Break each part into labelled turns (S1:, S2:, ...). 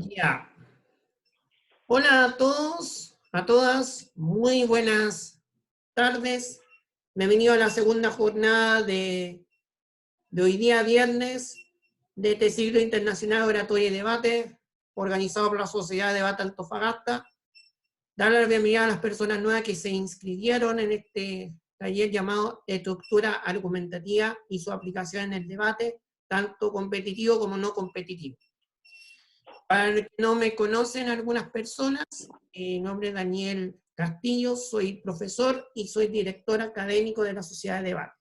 S1: Ya. Hola a todos, a todas, muy buenas tardes. Bienvenido a la segunda jornada de hoy día viernes de este ciclo internacional oratoria y debate, organizado por la Sociedad de Debate Antofagasta. Dar la bienvenida a las personas nuevas que se inscribieron en este taller llamado Estructura Argumentativa y su aplicación en el debate, tanto competitivo como no competitivo. Para los que no me conocen algunas personas, mi nombre es Daniel Castillo, soy profesor y soy director académico de la Sociedad de Debate.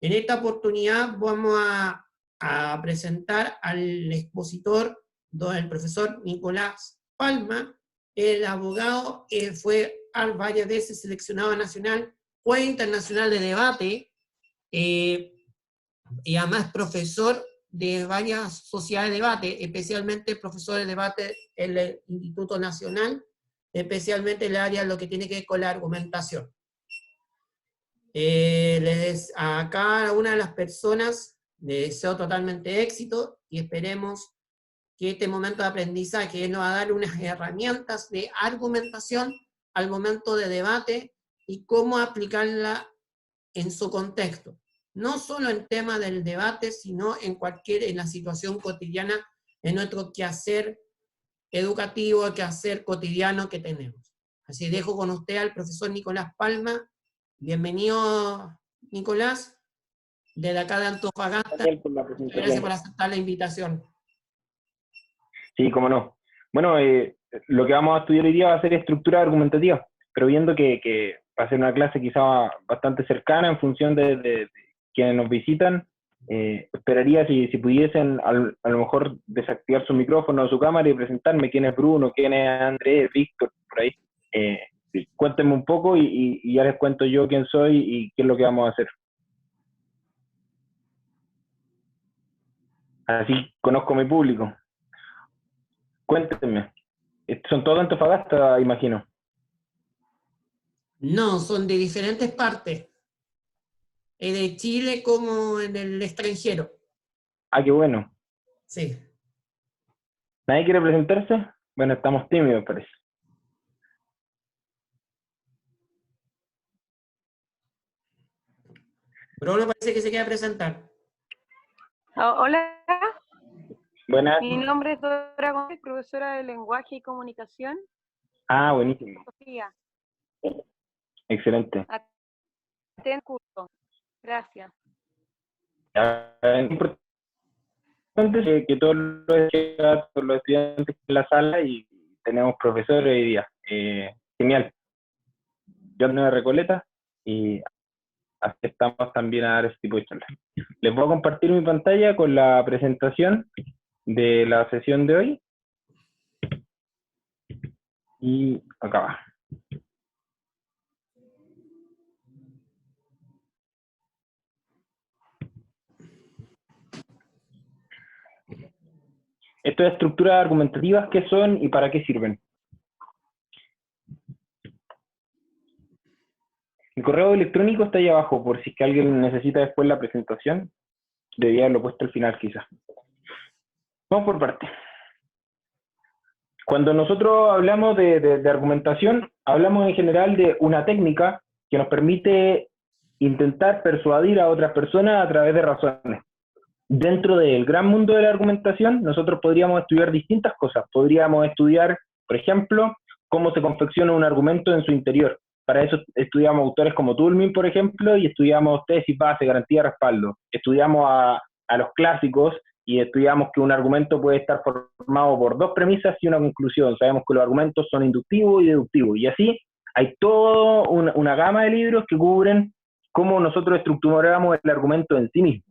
S1: En esta oportunidad vamos a presentar al expositor, el profesor Nicolás Palma, el abogado que fue varias veces seleccionado nacional, fue internacional de debate, y además profesor de varias sociedades de debate, especialmente profesor de debate en el Instituto Nacional, especialmente en el área de lo que tiene que ver con la argumentación. A cada una de las personas les deseo totalmente éxito y esperemos que este momento de aprendizaje nos va a dar unas herramientas de argumentación al momento de debate y cómo aplicarla en su contexto. No solo en tema del debate, sino en la situación cotidiana, en nuestro quehacer educativo, el quehacer cotidiano que tenemos. Así dejo con usted al profesor Nicolás Palma. Bienvenido, Nicolás, desde acá de Antofagasta. Gracias por aceptar la invitación.
S2: Sí, cómo no. Bueno, lo que vamos a estudiar hoy día va a ser estructura argumentativa, pero viendo que va a ser una clase quizá bastante cercana en función de quienes nos visitan, esperaría si pudiesen a lo mejor desactivar su micrófono o su cámara y presentarme quién es Bruno, quién es Andrés, Víctor, por ahí. Cuéntenme un poco y ya les cuento yo quién soy y qué es lo que vamos a hacer. Así conozco a mi público. Cuéntenme. ¿Son todos Antofagasta, imagino?
S1: No, son de diferentes partes. De Chile como en el extranjero.
S2: Ah, qué bueno.
S1: Sí.
S2: ¿Nadie quiere presentarse? Bueno, estamos tímidos, parece.
S1: Bruno parece que se quiere presentar.
S3: Hola.
S2: Buenas.
S3: Mi nombre es Dora Gómez, profesora de Lenguaje y Comunicación.
S2: Ah, buenísimo.
S3: Sofía.
S2: Excelente.
S3: Atén curso. Gracias.
S2: Es importante que todos los estudiantes en la sala y tenemos profesores hoy día. Genial. Yo ando de Recoleta y estamos también a dar este tipo de charlas. Les voy a compartir mi pantalla con la presentación de la sesión de hoy. Y acá va. Estas estructuras argumentativas, ¿qué son y para qué sirven? El correo electrónico está ahí abajo, por si es que alguien necesita después la presentación. Debería haberlo puesto al final, quizás. Vamos por partes. Cuando nosotros hablamos de argumentación, hablamos en general de una técnica que nos permite intentar persuadir a otras personas a través de razones. Dentro del gran mundo de la argumentación, nosotros podríamos estudiar distintas cosas. Podríamos estudiar, por ejemplo, cómo se confecciona un argumento en su interior. Para eso estudiamos autores como Toulmin, por ejemplo, y estudiamos tesis, base, garantía, respaldo. Estudiamos a los clásicos y estudiamos que un argumento puede estar formado por dos premisas y una conclusión. Sabemos que los argumentos son inductivos y deductivos. Y así hay toda una gama de libros que cubren cómo nosotros estructuramos el argumento en sí mismo.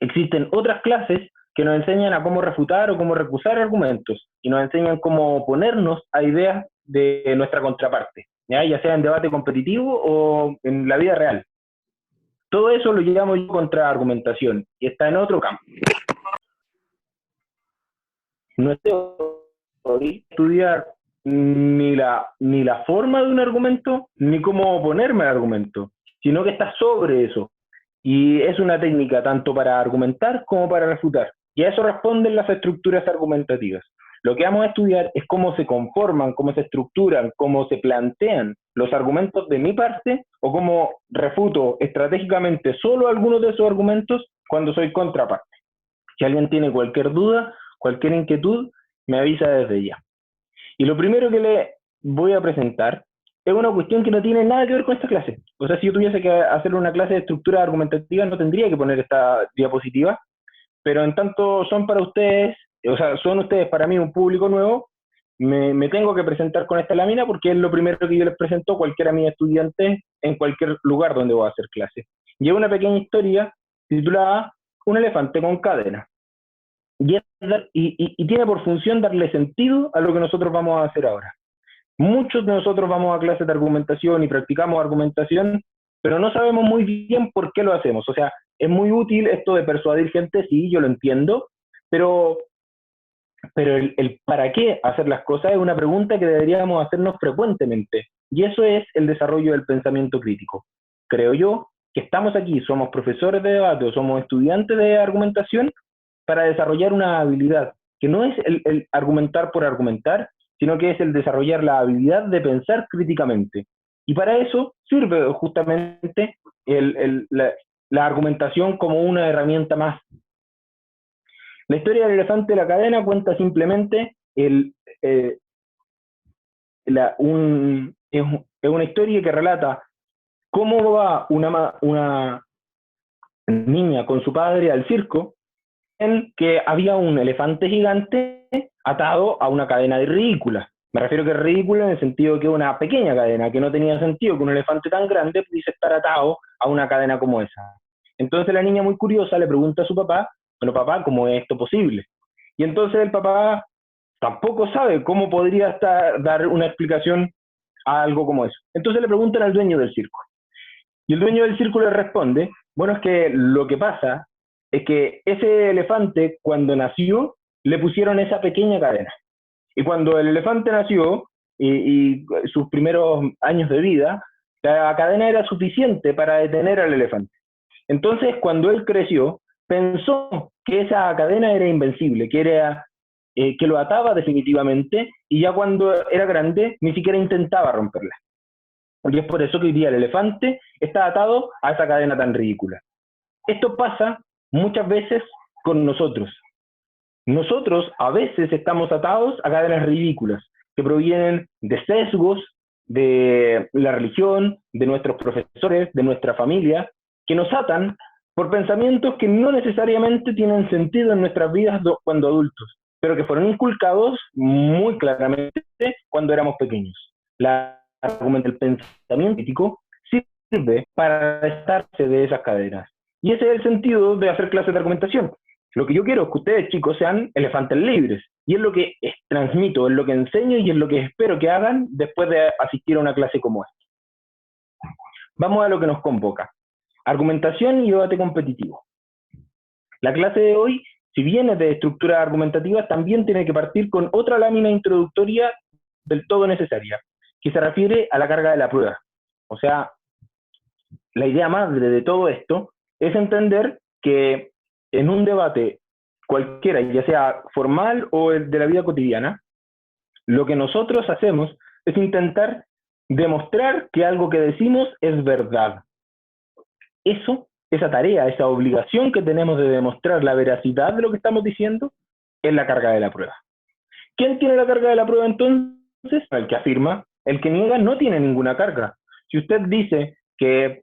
S2: Existen otras clases que nos enseñan a cómo refutar o cómo recusar argumentos y nos enseñan cómo oponernos a ideas de nuestra contraparte, ya sea en debate competitivo o en la vida real. Todo eso lo llamo yo contraargumentación y está en otro campo. No estoy estudiar ni la forma de un argumento ni cómo oponerme al argumento, sino que está sobre eso. Y es una técnica tanto para argumentar como para refutar. Y a eso responden las estructuras argumentativas. Lo que vamos a estudiar es cómo se conforman, cómo se estructuran, cómo se plantean los argumentos de mi parte, o cómo refuto estratégicamente solo algunos de esos argumentos cuando soy contraparte. Si alguien tiene cualquier duda, cualquier inquietud, me avisa desde ya. Y lo primero que le voy a presentar es una cuestión que no tiene nada que ver con esta clase. O sea, si yo tuviese que hacer una clase de estructura argumentativa, no tendría que poner esta diapositiva, pero en tanto son para ustedes, o sea, son ustedes para mí un público nuevo, me tengo que presentar con esta lámina porque es lo primero que yo les presento a cualquiera de mis estudiantes en cualquier lugar donde voy a hacer clase. Y es una pequeña historia titulada Un elefante con cadena. Y tiene por función darle sentido a lo que nosotros vamos a hacer ahora. Muchos de nosotros vamos a clases de argumentación y practicamos argumentación, pero no sabemos muy bien por qué lo hacemos. O sea, es muy útil esto de persuadir gente, sí, yo lo entiendo, pero el para qué hacer las cosas es una pregunta que deberíamos hacernos frecuentemente. Y eso es el desarrollo del pensamiento crítico. Creo yo que estamos aquí, somos profesores de debate o somos estudiantes de argumentación para desarrollar una habilidad, que no es el argumentar por argumentar, sino que es el desarrollar la habilidad de pensar críticamente. Y para eso sirve justamente la argumentación como una herramienta más. La historia del elefante de la cadena cuenta simplemente es una historia que relata cómo va una niña con su padre al circo, en que había un elefante gigante atado a una cadena de ridícula. Me refiero que es ridícula en el sentido de que es una pequeña cadena, que no tenía sentido que un elefante tan grande pudiese estar atado a una cadena como esa. Entonces la niña, muy curiosa, le pregunta a su papá, bueno, papá, ¿cómo es esto posible? Y entonces el papá tampoco sabe cómo podría dar una explicación a algo como eso. Entonces le preguntan al dueño del circo. Y el dueño del circo le responde, bueno, es que lo que pasa es que ese elefante, cuando nació, le pusieron esa pequeña cadena. Y cuando el elefante nació, y sus primeros años de vida, la cadena era suficiente para detener al elefante. Entonces, cuando él creció, pensó que esa cadena era invencible, que lo ataba definitivamente, y ya cuando era grande, ni siquiera intentaba romperla. Y es por eso que hoy día el elefante está atado a esa cadena tan ridícula. Esto pasa muchas veces con nosotros. Nosotros a veces estamos atados a cadenas ridículas que provienen de sesgos, de la religión, de nuestros profesores, de nuestra familia, que nos atan por pensamientos que no necesariamente tienen sentido en nuestras vidas cuando adultos, pero que fueron inculcados muy claramente cuando éramos pequeños. El pensamiento crítico sirve para restarse de esas cadenas. Y ese es el sentido de hacer clases de argumentación. Lo que yo quiero es que ustedes, chicos, sean elefantes libres. Y es lo que transmito, es lo que enseño y es lo que espero que hagan después de asistir a una clase como esta. Vamos a lo que nos convoca. Argumentación y debate competitivo. La clase de hoy, si bien es de estructura argumentativa, también tiene que partir con otra lámina introductoria del todo necesaria, que se refiere a la carga de la prueba. O sea, la idea madre de todo esto es entender que en un debate cualquiera, ya sea formal o de la vida cotidiana, lo que nosotros hacemos es intentar demostrar que algo que decimos es verdad. Esa tarea, esa obligación que tenemos de demostrar la veracidad de lo que estamos diciendo, es la carga de la prueba. ¿Quién tiene la carga de la prueba entonces? El que afirma. El que niega no tiene ninguna carga. Si usted dice que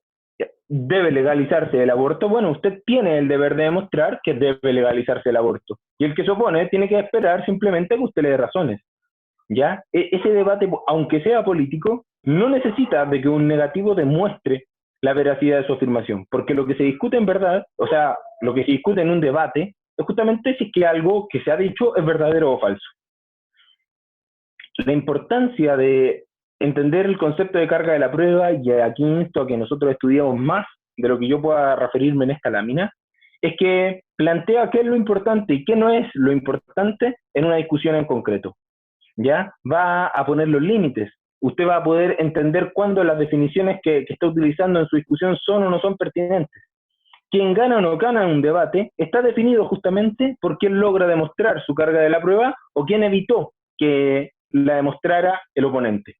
S2: debe legalizarse el aborto, bueno, usted tiene el deber de demostrar que debe legalizarse el aborto. Y el que se opone tiene que esperar simplemente que usted le dé razones. ¿Ya? Ese debate, aunque sea político, no necesita de que un negativo demuestre la veracidad de su afirmación, porque lo que se discute en verdad, o sea, lo que se discute en un debate, es justamente si es que algo que se ha dicho es verdadero o falso. La importancia de entender el concepto de carga de la prueba, y aquí insto a que nosotros estudiemos más de lo que yo pueda referirme en esta lámina, es que plantea qué es lo importante y qué no es lo importante en una discusión en concreto. ¿Ya? Va a poner los límites. Usted va a poder entender cuándo las definiciones que está utilizando en su discusión son o no son pertinentes. quien gana o no gana un debate está definido justamente por quién logra demostrar su carga de la prueba o quién evitó que la demostrara el oponente.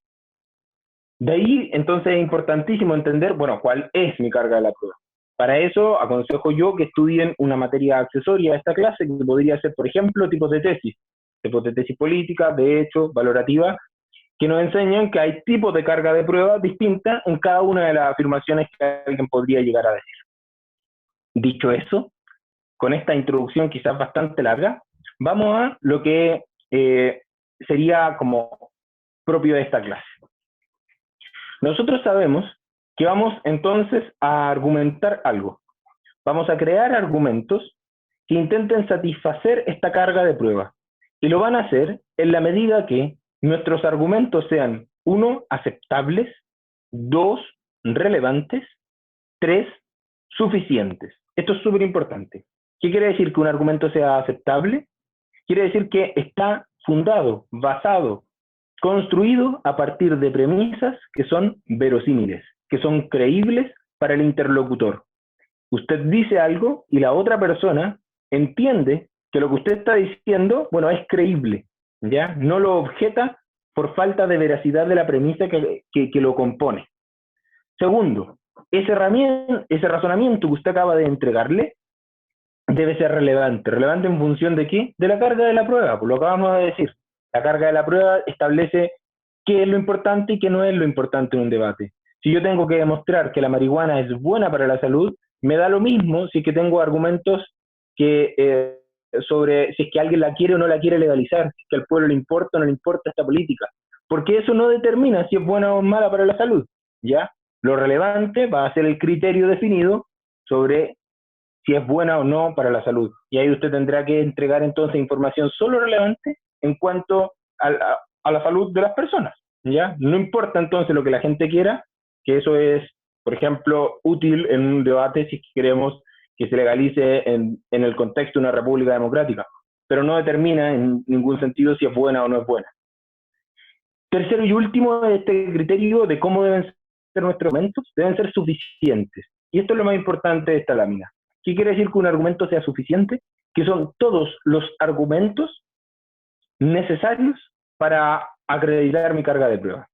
S2: De ahí, entonces, es importantísimo entender, bueno, cuál es mi carga de la prueba. Para eso, aconsejo yo que estudien una materia accesoria a esta clase, que podría ser, por ejemplo, tipos de tesis política, de hecho, valorativa, que nos enseñan que hay tipos de carga de prueba distintas en cada una de las afirmaciones que alguien podría llegar a decir. Dicho eso, con esta introducción quizás bastante larga, vamos a lo que sería como propio de esta clase. Nosotros sabemos que vamos entonces a argumentar algo. Vamos a crear argumentos que intenten satisfacer esta carga de prueba. Y lo van a hacer en la medida que nuestros argumentos sean, 1, aceptables, 2, relevantes, 3, suficientes. Esto es súper importante. ¿Qué quiere decir que un argumento sea aceptable? Quiere decir que está fundado, basado, construido a partir de premisas que son verosímiles, que son creíbles para el interlocutor. Usted dice algo y la otra persona entiende que lo que usted está diciendo, bueno, es creíble, ¿ya? No lo objeta por falta de veracidad de la premisa que lo compone. Segundo, ese razonamiento que usted acaba de entregarle debe ser relevante. ¿Relevante en función de qué? De la carga de la prueba, por lo que acabamos de decir. La carga de la prueba establece qué es lo importante y qué no es lo importante en un debate. Si yo tengo que demostrar que la marihuana es buena para la salud, me da lo mismo si es que tengo argumentos que, sobre si es que alguien la quiere o no la quiere legalizar, si es que al pueblo le importa o no le importa esta política, porque eso no determina si es buena o mala para la salud, ¿ya? Lo relevante va a ser el criterio definido sobre si es buena o no para la salud. Y ahí usted tendrá que entregar entonces información solo relevante en cuanto a la salud de las personas, ¿ya? No importa entonces lo que la gente quiera, que eso es, por ejemplo, útil en un debate si queremos que se legalice en el contexto de una república democrática, pero no determina en ningún sentido si es buena o no es buena. Tercero y último, este criterio de cómo deben ser nuestros argumentos, deben ser suficientes. Y esto es lo más importante de esta lámina. ¿Qué quiere decir que un argumento sea suficiente? Que son todos los argumentos necesarios para acreditar mi carga de prueba.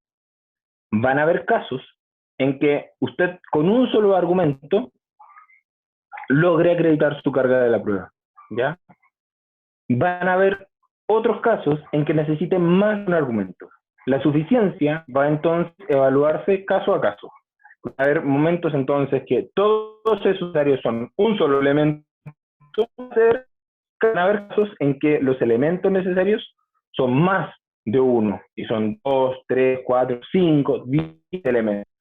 S2: Van a haber casos en que usted con un solo argumento logre acreditar su carga de la prueba, ¿ya? Van a haber otros casos en que necesiten más de un argumento. La suficiencia va entonces a evaluarse caso a caso. Va a haber momentos entonces que todos esos áreas son un solo elemento. Van a haber casos en que los elementos necesarios son más de uno, y son 2, 3, 4, 5, 10 elementos.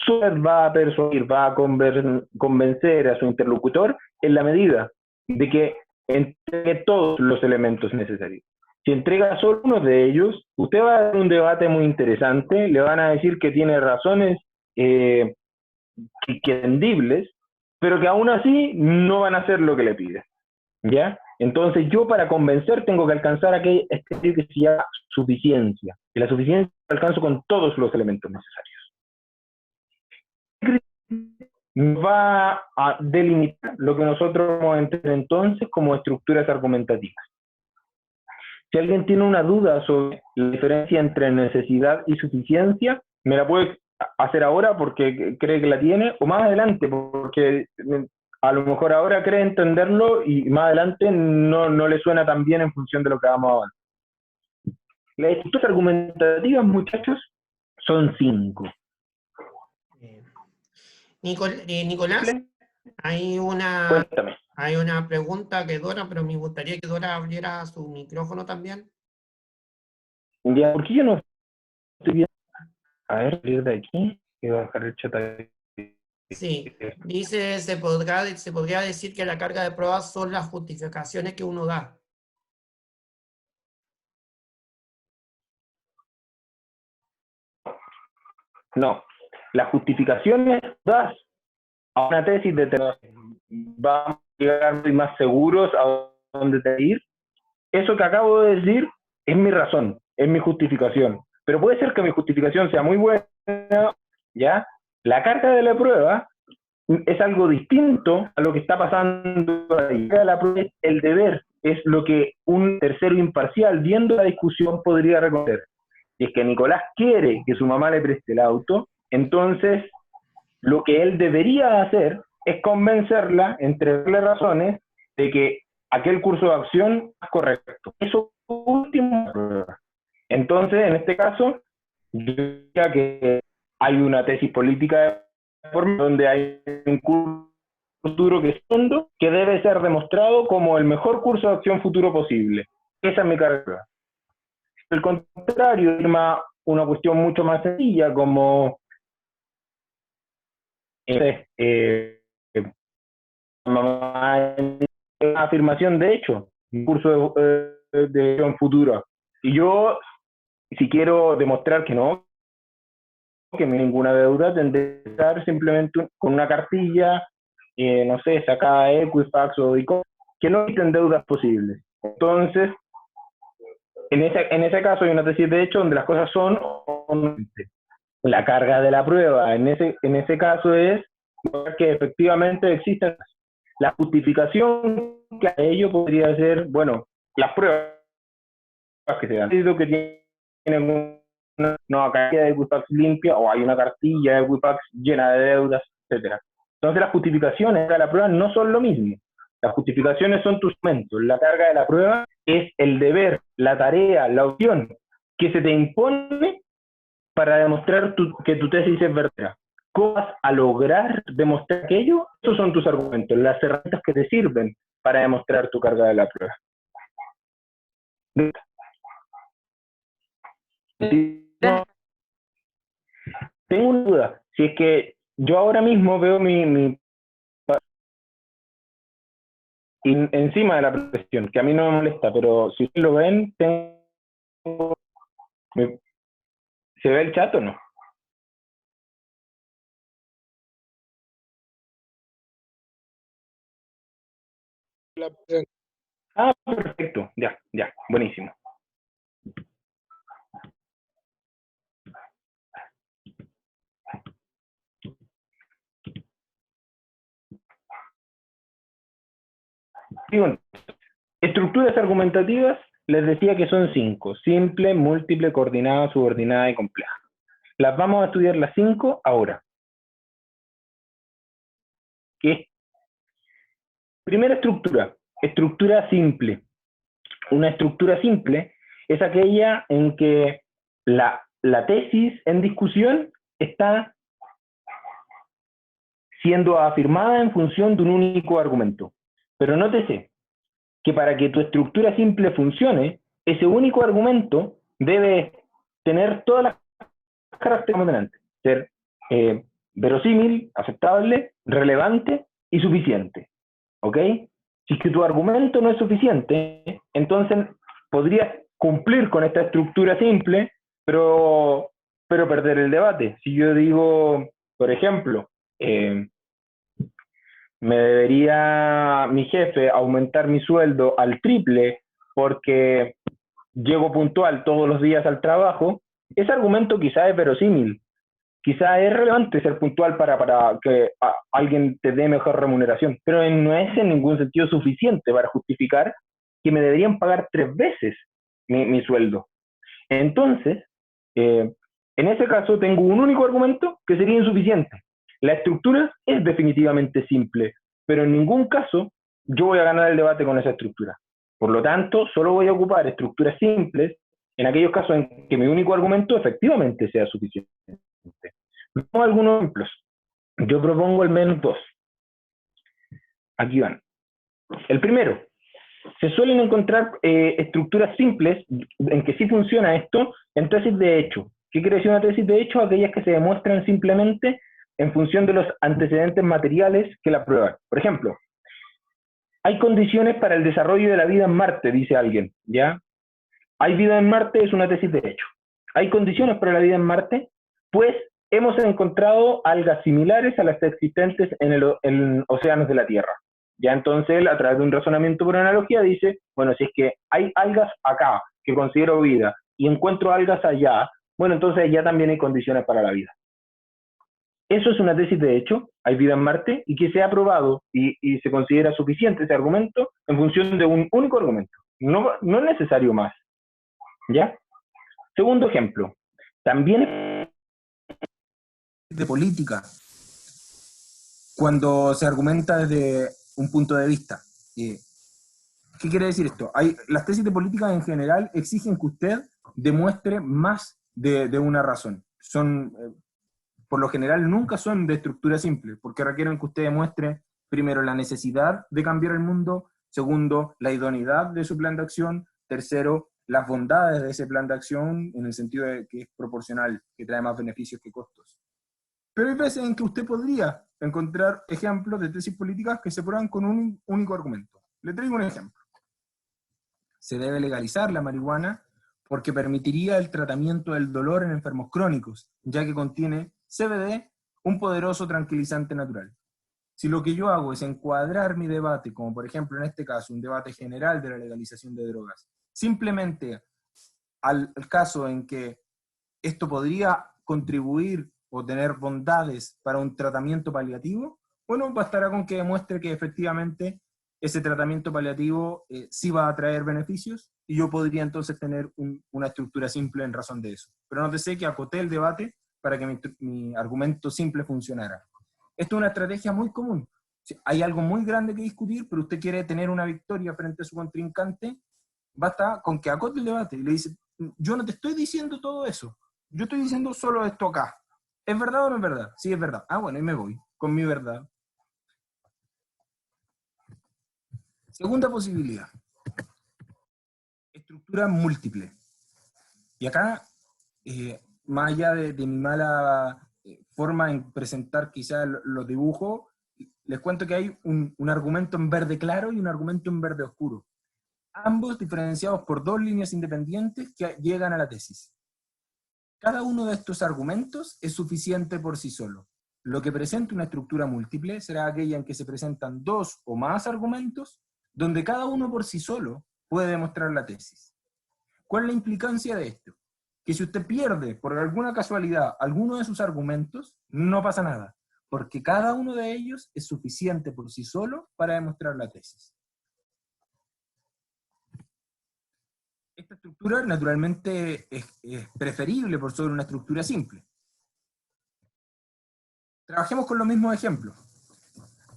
S2: Usted va a persuadir, va a convencer a su interlocutor en la medida de que entregue todos los elementos necesarios. Si entrega solo uno de ellos, usted va a dar un debate muy interesante, le van a decir que tiene razones entendibles, pero que aún así no van a hacer lo que le pide, ¿ya? Entonces yo para convencer tengo que alcanzar aquel criterio que se llama suficiencia, y la suficiencia la alcanzo con todos los elementos necesarios. Va a delimitar lo que nosotros vamos a entender entonces como estructuras argumentativas. Si alguien tiene una duda sobre la diferencia entre necesidad y suficiencia, me la puede hacer ahora porque cree que la tiene, o más adelante porque a lo mejor ahora cree entenderlo y más adelante no le suena tan bien en función de lo que vamos a avanzar. Las estructuras argumentativas, muchachos, son 5.
S1: Nicolás,
S2: Cuéntame.
S1: hay una pregunta que Dora, pero me gustaría que Dora abriera su micrófono también.
S2: Ya, ¿por qué yo no estoy viendo? A ver, salir de aquí, que voy a dejar el chat ahí.
S1: Sí, dice, se podría decir que la carga de pruebas son las justificaciones que uno da.
S2: No, las justificaciones das a una tesis de vamos a llegar más seguros a dónde te ir. Eso que acabo de decir es mi razón, es mi justificación. Pero puede ser que mi justificación sea muy buena, ¿ya? La carga de la prueba es algo distinto a lo que está pasando ahí. El deber es lo que un tercero imparcial, viendo la discusión, podría reconocer. Si es que Nicolás quiere que su mamá le preste el auto, entonces lo que él debería hacer es convencerla, entregarle razones, de que aquel curso de acción es correcto. Eso último. Entonces, en este caso, yo diría que hay una tesis política donde hay un curso futuro que es fondo, que debe ser demostrado como el mejor curso de acción futuro posible. Esa es mi carrera. Al contrario, firma una cuestión mucho más sencilla, como una afirmación de hecho, un curso de acción futura. Y yo, si quiero demostrar que no, que no hay ninguna deuda, tendré que estar simplemente con una cartilla, no sé, sacada de Equifax o ICO, que no existen deudas posibles. Entonces, en ese caso hay una tesis de hecho donde las cosas son o no. La carga de la prueba en ese caso es que efectivamente existen. La justificación que a ello podría ser, bueno, las pruebas que se dan, que tienen una cartilla de Equifax limpia o hay una cartilla de Equifax llena de deudas, etcétera. Entonces las justificaciones de la prueba no son lo mismo. Las justificaciones son tus argumentos. La carga de la prueba es el deber, la tarea, la opción que se te impone para demostrar que tu tesis es verdadera. ¿Cómo vas a lograr demostrar aquello? Esos son tus argumentos, las herramientas que te sirven para demostrar tu carga de la prueba. No, tengo una duda. Si es que yo ahora mismo veo encima de la presión, que a mí no me molesta, pero si ustedes lo ven, ¿se ve el chat o no? Ah, perfecto, ya, buenísimo. Digo, estructuras argumentativas, les decía que son 5: simple, múltiple, coordinada, subordinada y compleja. Las vamos a estudiar las 5 ahora. ¿Qué? Primera estructura simple. Una estructura simple es aquella en que la tesis en discusión está siendo afirmada en función de un único argumento. Pero nótese que para que tu estructura simple funcione, ese único argumento debe tener todas las características delante. Ser verosímil, aceptable, relevante y suficiente. ¿Ok? Si es que tu argumento no es suficiente, entonces podrías cumplir con esta estructura simple, pero perder el debate. Si yo digo, por ejemplo, me debería mi jefe aumentar mi sueldo al triple porque llego puntual todos los días al trabajo, ese argumento quizá es verosímil, quizá es relevante ser puntual para que alguien te dé mejor remuneración, pero no es en ningún sentido suficiente para justificar que me deberían pagar 3 veces mi sueldo. Entonces, en ese caso tengo un único argumento que sería insuficiente. La estructura es definitivamente simple, pero en ningún caso yo voy a ganar el debate con esa estructura. Por lo tanto, solo voy a ocupar estructuras simples en aquellos casos en que mi único argumento efectivamente sea suficiente. Vamos a algunos ejemplos. Yo propongo al menos 2. Aquí van. El primero, se suelen encontrar estructuras simples en que sí funciona esto en tesis de hecho. ¿Qué quiere decir una tesis de hecho? Aquellas que se demuestran simplemente en función de los antecedentes materiales que la prueban. Por ejemplo, hay condiciones para el desarrollo de la vida en Marte, dice alguien, ¿ya? Hay vida en Marte, es una tesis de hecho. ¿Hay condiciones para la vida en Marte? Pues hemos encontrado algas similares a las existentes en océanos de la Tierra. Ya entonces, a través de un razonamiento por analogía, dice, bueno, si es que hay algas acá que considero vida y encuentro algas allá, bueno, entonces allá también hay condiciones para la vida. eso es una tesis de hecho, hay vida en Marte, y que se ha probado y se considera suficiente ese argumento en función de un único argumento. No, no es necesario más. ¿Ya? Segundo ejemplo. También de política, cuando se argumenta desde un punto de vista. ¿Qué quiere decir esto? Las tesis de política en general exigen que usted demuestre más de una razón. Por lo general, nunca son de estructura simple, porque requieren que usted demuestre, primero, la necesidad de cambiar el mundo, segundo, la idoneidad de su plan de acción, tercero, las bondades de ese plan de acción, en el sentido de que es proporcional, que trae más beneficios que costos. Pero hay veces en que usted podría encontrar ejemplos de tesis políticas que se prueban con un único argumento. Le traigo un ejemplo. Se debe legalizar la marihuana porque permitiría el tratamiento del dolor en enfermos crónicos, ya que contiene CBD, un poderoso tranquilizante natural. Si lo que yo hago es encuadrar mi debate, como por ejemplo en este caso un debate general de la legalización de drogas, simplemente al caso en que esto podría contribuir o tener bondades para un tratamiento paliativo, bueno, bastará con que demuestre que efectivamente ese tratamiento paliativo sí va a traer beneficios, y yo podría entonces tener una estructura simple en razón de eso. Pero nótese que acoté el debate para que mi argumento simple funcionara. Esto es una estrategia muy común. Hay algo muy grande que discutir, pero usted quiere tener una victoria frente a su contrincante, basta con que acote el debate y le dice, yo no te estoy diciendo todo eso, yo estoy diciendo solo esto acá. ¿Es verdad o no es verdad? Sí, es verdad. Ah, bueno, y me voy con mi verdad. Segunda posibilidad. Estructura múltiple. Y acá, más allá de mi mala forma en presentar quizás los dibujos, les cuento que hay un argumento en verde claro y un argumento en verde oscuro. Ambos diferenciados por dos líneas independientes que llegan a la tesis. Cada uno de estos argumentos es suficiente por sí solo. Lo que presenta una estructura múltiple será aquella en que se presentan dos o más argumentos, donde cada uno por sí solo puede demostrar la tesis. ¿Cuál es la implicancia de esto? Que si usted pierde por alguna casualidad alguno de sus argumentos, no pasa nada, porque cada uno de ellos es suficiente por sí solo para demostrar la tesis. Esta estructura naturalmente es preferible por sobre una estructura simple. Trabajemos con los mismos ejemplos.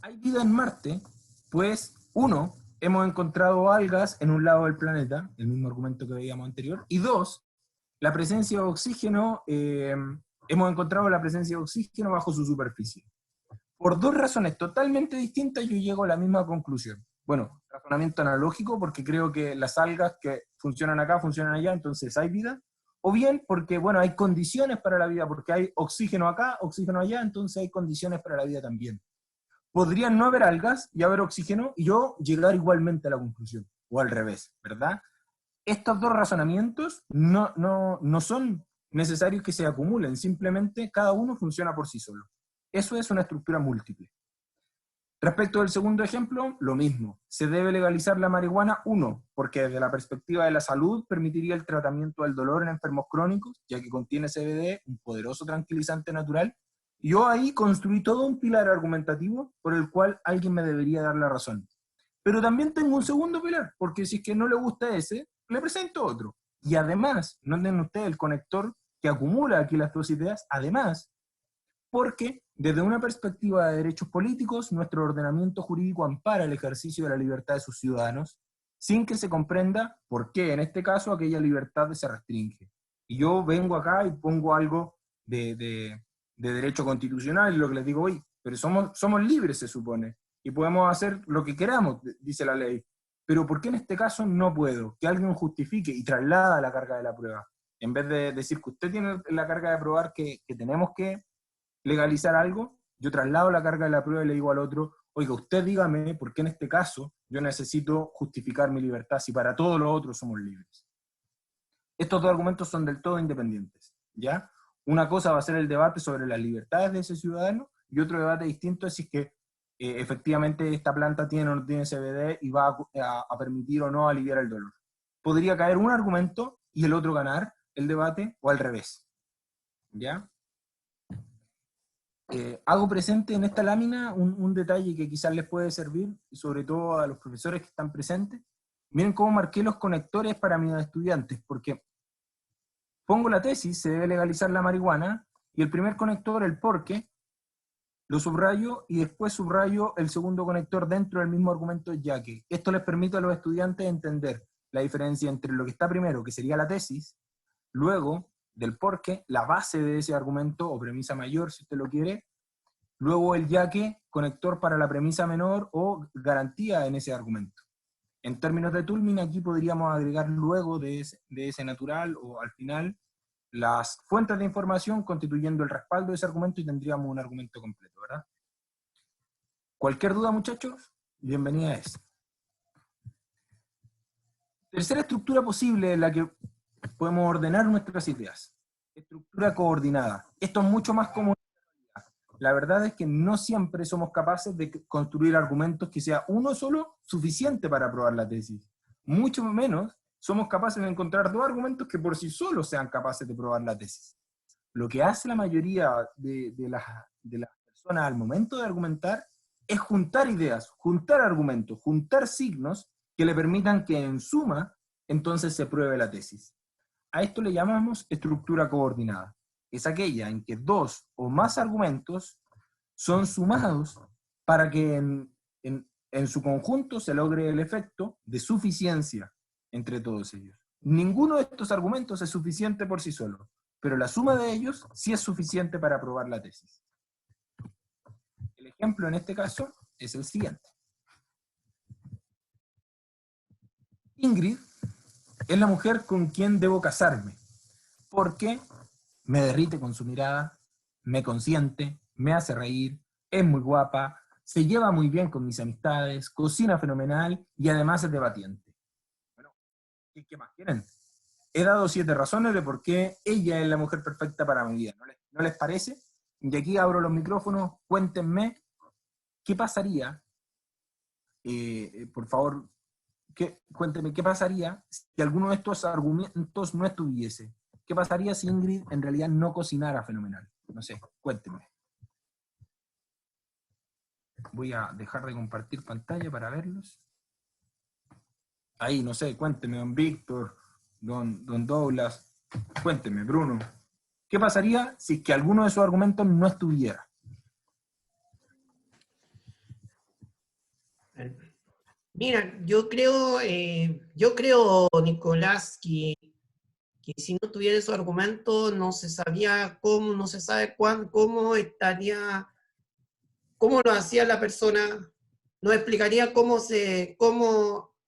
S2: Hay vida en Marte, pues, uno, hemos encontrado algas en un lado del planeta, el mismo argumento que veíamos anterior, y dos, la presencia de oxígeno, hemos encontrado la presencia de oxígeno bajo su superficie. Por dos razones totalmente distintas yo llego a la misma conclusión. Bueno, razonamiento analógico, porque creo que las algas que funcionan acá, funcionan allá, entonces hay vida. O bien porque, bueno, hay condiciones para la vida, porque hay oxígeno acá, oxígeno allá, entonces hay condiciones para la vida también. Podrían no haber algas y haber oxígeno, y yo llegar igualmente a la conclusión, o al revés, ¿verdad? Estos dos razonamientos no son necesarios que se acumulen, simplemente cada uno funciona por sí solo. Eso es una estructura múltiple. Respecto del segundo ejemplo, lo mismo. Se debe legalizar la marihuana, uno, porque desde la perspectiva de la salud permitiría el tratamiento del dolor en enfermos crónicos, ya que contiene CBD, un poderoso tranquilizante natural. Y yo ahí construí todo un pilar argumentativo por el cual alguien me debería dar la razón. Pero también tengo un segundo pilar, porque si es que no le gusta ese, le presento otro. Y además, noten ustedes el conector que acumula aquí las dos ideas, además, porque desde una perspectiva de derechos políticos, nuestro ordenamiento jurídico ampara el ejercicio de la libertad de sus ciudadanos, sin que se comprenda por qué en este caso aquella libertad se restringe. Y yo vengo acá y pongo algo de derecho constitucional, y lo que les digo hoy, pero somos libres, se supone, y podemos hacer lo que queramos, dice la ley. Pero ¿por qué en este caso no puedo? Que alguien justifique y traslada la carga de la prueba. En vez de decir que usted tiene la carga de probar que tenemos que legalizar algo, yo traslado la carga de la prueba y le digo al otro, oiga, usted dígame por qué en este caso yo necesito justificar mi libertad si para todos los otros somos libres. Estos dos argumentos son del todo independientes, ¿ya? Una cosa va a ser el debate sobre las libertades de ese ciudadano, y otro debate distinto es si es que efectivamente esta planta tiene o no tiene CBD y va a permitir o no aliviar el dolor. Podría caer un argumento y el otro ganar el debate, o al revés, ¿ya?
S4: hago presente en esta lámina un detalle que quizás les puede servir, sobre todo a los profesores que están presentes. Miren cómo marqué los conectores para mis estudiantes, porque pongo la tesis, se debe legalizar la marihuana, y el primer conector, el por qué, lo subrayo, y después subrayo el segundo conector dentro del mismo argumento, ya que esto les permite a los estudiantes entender la diferencia entre lo que está primero, que sería la tesis, luego del por qué, la base de ese argumento, o premisa mayor, si usted lo quiere, luego el ya que, conector para la premisa menor, o garantía en ese argumento. En términos de Toulmin, aquí podríamos agregar luego de ese natural, o al final, las fuentes de información constituyendo el respaldo de ese argumento, y tendríamos un argumento completo, ¿verdad? ¿Cualquier duda, muchachos? Bienvenida es. Tercera estructura posible en la que podemos ordenar nuestras ideas. Estructura coordinada. Esto es mucho más común. La verdad es que no siempre somos capaces de construir argumentos que sea uno solo suficiente para probar la tesis. Mucho menos somos capaces de encontrar dos argumentos que por sí solos sean capaces de probar la tesis. Lo que hace la mayoría de las personas al momento de argumentar es juntar ideas, juntar argumentos, juntar signos que le permitan que en suma entonces se pruebe la tesis. A esto le llamamos estructura coordinada. Es aquella en que dos o más argumentos son sumados para que en su conjunto se logre el efecto de suficiencia entre todos ellos. Ninguno de estos argumentos es suficiente por sí solo, pero la suma de ellos sí es suficiente para probar la tesis. El ejemplo en este caso es el siguiente. Ingrid es la mujer con quien debo casarme, porque me derrite con su mirada, me consiente, me hace reír, es muy guapa, se lleva muy bien con mis amistades, cocina fenomenal y además es debatiente. Bueno, ¿qué más quieren? He dado 7 razones de por qué ella es la mujer perfecta para mi vida. ¿No les parece? Y aquí abro los micrófonos, cuéntenme qué pasaría, por favor, cuéntenme qué pasaría si alguno de estos argumentos no estuviese. ¿Qué pasaría si Ingrid en realidad no cocinara fenomenal? No sé, cuéntenme. Voy a dejar de compartir pantalla para verlos. Ahí, no sé, cuéntenme, don Víctor, don Douglas, cuéntenme, Bruno. ¿Qué pasaría si es que alguno de esos argumentos no estuviera?
S1: Mira, yo creo, Nicolás, que si no tuviera esos argumentos no se sabía cómo, no se sabe cómo estaría, cómo lo hacía la persona, no explicaría cómo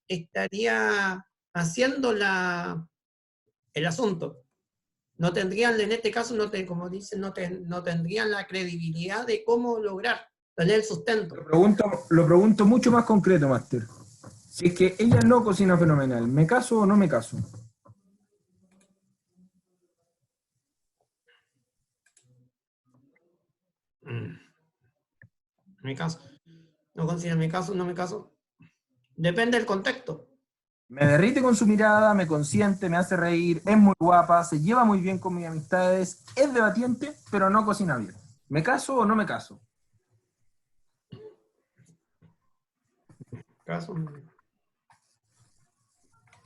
S1: estaría haciendo el asunto. No tendrían, en este caso, como dicen, no tendrían la credibilidad de cómo lograr tener el sustento.
S4: Lo pregunto mucho más concreto, Máster. Si es que ella no cocina fenomenal, ¿me caso o no me caso?
S1: Me caso. No considero mi caso, no me caso. Depende del contexto.
S4: Me derrite con su mirada, me consiente, me hace reír, es muy guapa, se lleva muy bien con mis amistades, es debatiente, pero no cocina bien. ¿Me caso o no me caso?
S1: Caso.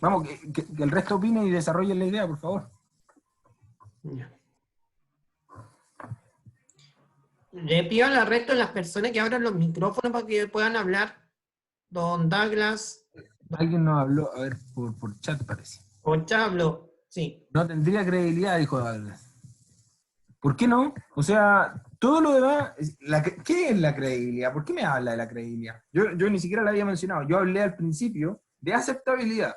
S4: Vamos, que el resto opine y desarrolle la idea, por favor.
S1: Ya. Le pido al resto de las personas que abran los micrófonos para que puedan hablar. Don Douglas.
S4: Alguien nos habló, a ver, por chat parece.
S1: Con Chablo, sí.
S4: No tendría credibilidad, dijo Douglas. ¿Por qué no? O sea, todo lo demás, ¿qué es la credibilidad? ¿Por qué me habla de la credibilidad? Yo ni siquiera la había mencionado. Yo hablé al principio de aceptabilidad,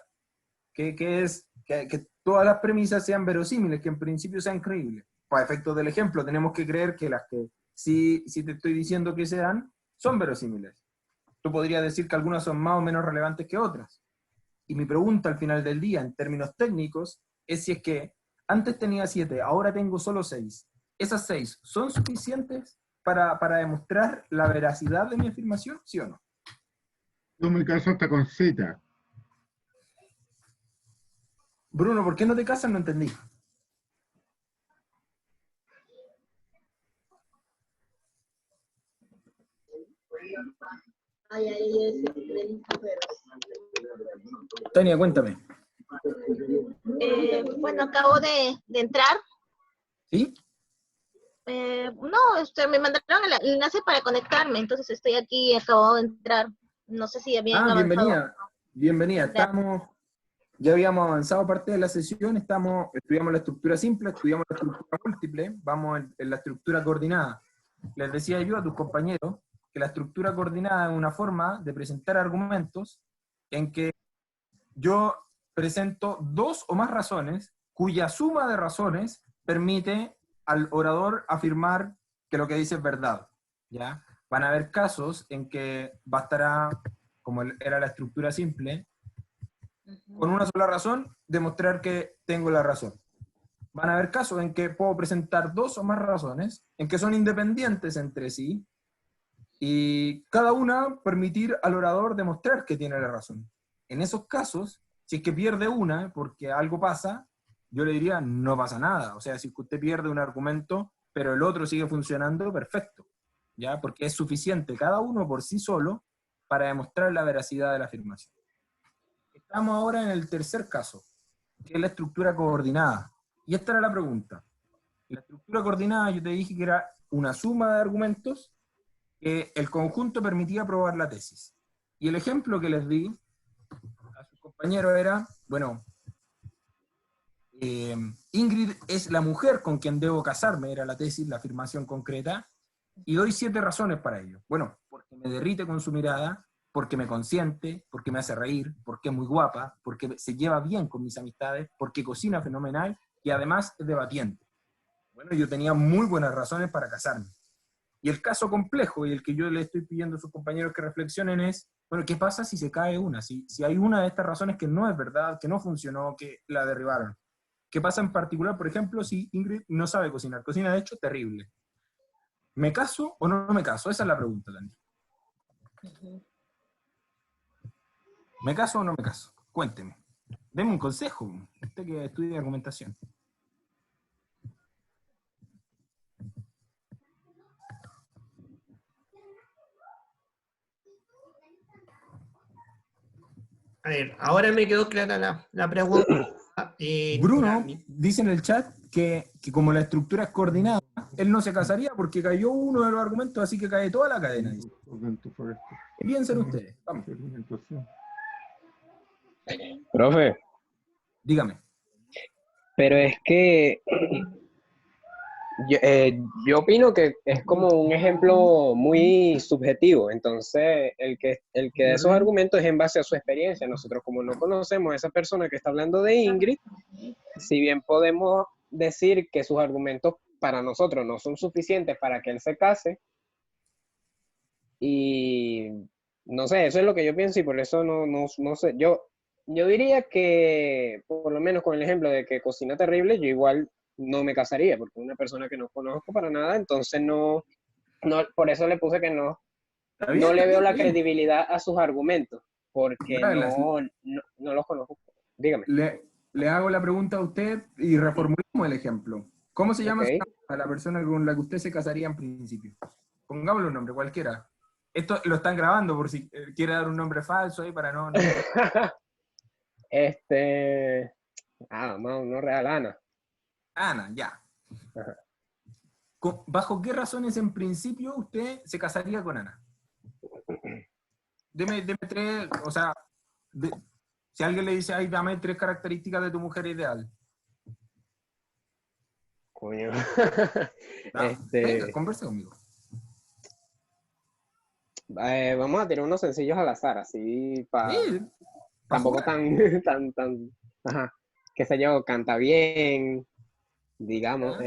S4: que es que todas las premisas sean verosímiles, que en principio sean creíbles. Para efectos del ejemplo, tenemos que creer que las que sí te estoy diciendo que se dan, son verosímiles. Tú podrías decir que algunas son más o menos relevantes que otras. Y mi pregunta al final del día, en términos técnicos, es si es que antes tenía 7, ahora tengo solo 6. ¿Esas 6 son suficientes para demostrar la veracidad de mi afirmación? ¿Sí o no?
S5: Yo me caso hasta con Z.
S4: Bruno, ¿por qué no te casas? No entendí. Tania, cuéntame.
S6: Bueno, acabo de entrar.
S4: ¿Sí?
S6: No, me mandaron el enlace para conectarme, entonces estoy aquí, acabo de entrar. No sé si habían avanzado.
S4: Bienvenida. Bienvenida. Ya habíamos avanzado parte de la sesión, estudiamos la estructura simple, estudiamos la estructura múltiple, vamos en la estructura coordinada. Les decía yo a tus compañeros que la estructura coordinada es una forma de presentar argumentos en que yo presento dos o más razones, cuya suma de razones permite al orador afirmar que lo que dice es verdad, ¿ya? Van a haber casos en que bastará, como era la estructura simple, con una sola razón, demostrar que tengo la razón. Van a haber casos en que puedo presentar dos o más razones, en que son independientes entre sí, y cada una permitir al orador demostrar que tiene la razón. En esos casos, si es que pierde una porque algo pasa, yo le diría, no pasa nada. O sea, si usted pierde un argumento, pero el otro sigue funcionando, perfecto, ¿ya? Porque es suficiente cada uno por sí solo para demostrar la veracidad de la afirmación. Estamos ahora en el tercer caso, que es la estructura coordinada. Y esta era la pregunta. La estructura coordinada, yo te dije que era una suma de argumentos que el conjunto permitía probar la tesis. Y el ejemplo que les di a sus compañeros era, bueno, Ingrid es la mujer con quien debo casarme, era la tesis, la afirmación concreta, y doy 7 razones para ello. Bueno, porque me derrite con su mirada, porque me consiente, porque me hace reír, porque es muy guapa, porque se lleva bien con mis amistades, porque cocina fenomenal, y además es debatiente. Bueno, yo tenía muy buenas razones para casarme. Y el caso complejo, y el que yo le estoy pidiendo a sus compañeros que reflexionen es, bueno, ¿qué pasa si se cae una? Si hay una de estas razones que no es verdad, que no funcionó, que la derribaron. ¿Qué pasa en particular, por ejemplo, si Ingrid no sabe cocinar? Cocina, de hecho, terrible. ¿Me caso o no me caso? Esa es la pregunta, Dani. ¿Me caso o no me caso? Cuénteme. Deme un consejo, usted que estudia argumentación.
S1: A ver, ahora me quedó clara la pregunta.
S4: Bruno dice en el chat que como la estructura es coordinada, él no se casaría porque cayó uno de los argumentos, así que cae toda la cadena. Dice. ¿Qué piensan ustedes? Vamos.
S7: Profe,
S4: Dígame.
S7: pero es que yo opino que es como un ejemplo muy subjetivo, entonces el que da esos argumentos es en base a su experiencia. Nosotros, como no conocemos a esa persona que está hablando de Ingrid, si bien podemos decir que sus argumentos para nosotros no son suficientes para que él se case, y no sé, eso es lo que yo pienso y por eso no sé, yo diría que, por lo menos con el ejemplo de que cocina terrible, yo igual no me casaría, porque es una persona que no conozco para nada, entonces no por eso le puse que no le veo la credibilidad a sus argumentos, porque no los conozco. Dígame.
S4: Le hago la pregunta a usted y reformulemos el ejemplo. ¿Cómo se llama a la persona con la que usted se casaría en principio? Pongámosle un nombre, cualquiera. Esto lo están grabando por si quiere dar un nombre falso ahí para no...
S7: No real, Ana.
S4: Ana, ya. ¿Bajo qué razones en principio usted se casaría con Ana? Deme 3, o sea, si alguien le dice, ay, dame 3 características de tu mujer ideal.
S7: Coño.
S4: Venga, conversa conmigo.
S7: Vamos a tirar unos sencillos al azar, así para... tampoco tan, ajá, qué sé yo, canta bien, digamos,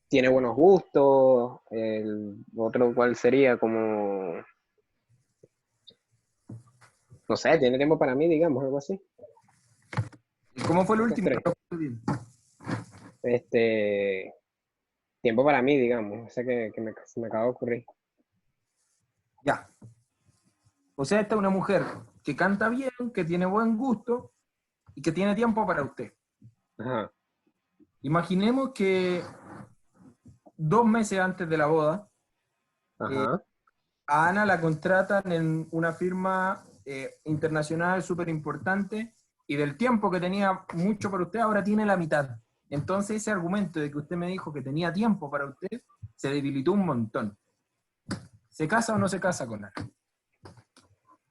S7: tiene buenos gustos, el otro cuál sería como, no sé, tiene tiempo para mí, digamos, algo así.
S4: ¿Y cómo fue el último?
S7: Tiempo para mí, digamos, ese que se me acaba de ocurrir.
S4: Ya. O sea, esta es una mujer que canta bien, que tiene buen gusto y que tiene tiempo para usted.
S7: Ajá.
S4: Imaginemos que 2 meses antes de la boda,
S7: Ajá.
S4: A Ana la contratan en una firma internacional súper importante y del tiempo que tenía mucho para usted, ahora tiene la mitad. Entonces ese argumento de que usted me dijo que tenía tiempo para usted se debilitó un montón. ¿Se casa o no se casa con Ana?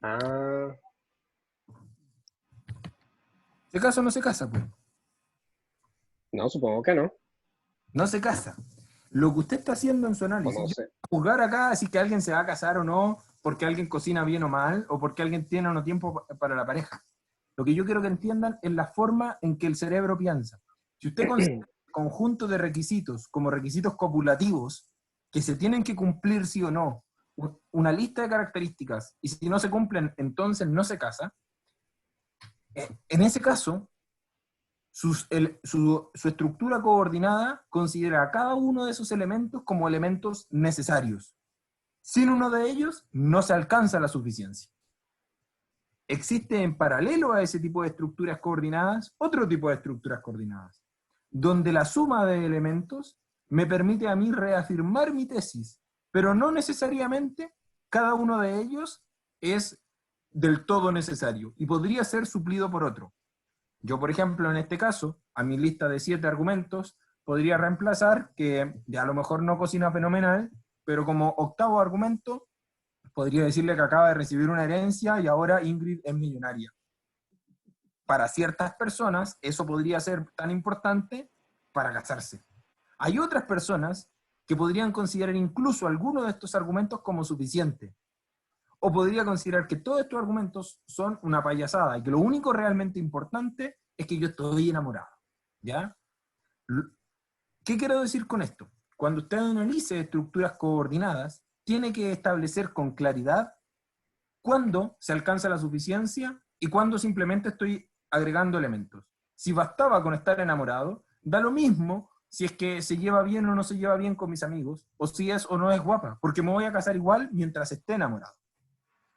S7: Ah,
S4: ¿Se casa o no se casa? Pues?
S7: no, supongo que no.
S4: No se casa. Lo que usted está haciendo en su
S7: O
S4: análisis,
S7: no
S4: yo
S7: sé.
S4: juzgar acá, decir que alguien se va a casar o no, porque alguien cocina bien o mal, o porque alguien tiene o no tiempo para la pareja. Lo que yo quiero que entiendan es la forma en que el cerebro piensa. Si usted considera el conjunto de requisitos como requisitos copulativos, que se tienen que cumplir sí o no, una lista de características, y si no se cumplen, entonces no se casa, en ese caso, su estructura coordinada considera a cada uno de esos elementos como elementos necesarios. Sin uno de ellos, no se alcanza la suficiencia. Existe en paralelo a ese tipo de estructuras coordinadas otro tipo de estructuras coordinadas, donde la suma de elementos me permite a mí reafirmar mi tesis, pero no necesariamente cada uno de ellos es del todo necesario y podría ser suplido por otro. Yo, por ejemplo, en este caso, a mi lista de 7 argumentos, podría reemplazar que a lo mejor no cocina fenomenal, pero como octavo argumento, podría decirle que acaba de recibir una herencia y ahora Ingrid es millonaria. Para ciertas personas, eso podría ser tan importante para casarse. Hay otras personas que podrían considerar incluso alguno de estos argumentos como suficiente. O podría considerar que todos estos argumentos son una payasada y que lo único realmente importante es que yo estoy enamorado. ¿Ya? ¿Qué quiero decir con esto? Cuando usted analice estructuras coordinadas, tiene que establecer con claridad cuándo se alcanza la suficiencia y cuándo simplemente estoy agregando elementos. Si bastaba con estar enamorado, da lo mismo si es que se lleva bien o no se lleva bien con mis amigos, o si es o no es guapa, porque me voy a casar igual mientras esté enamorado.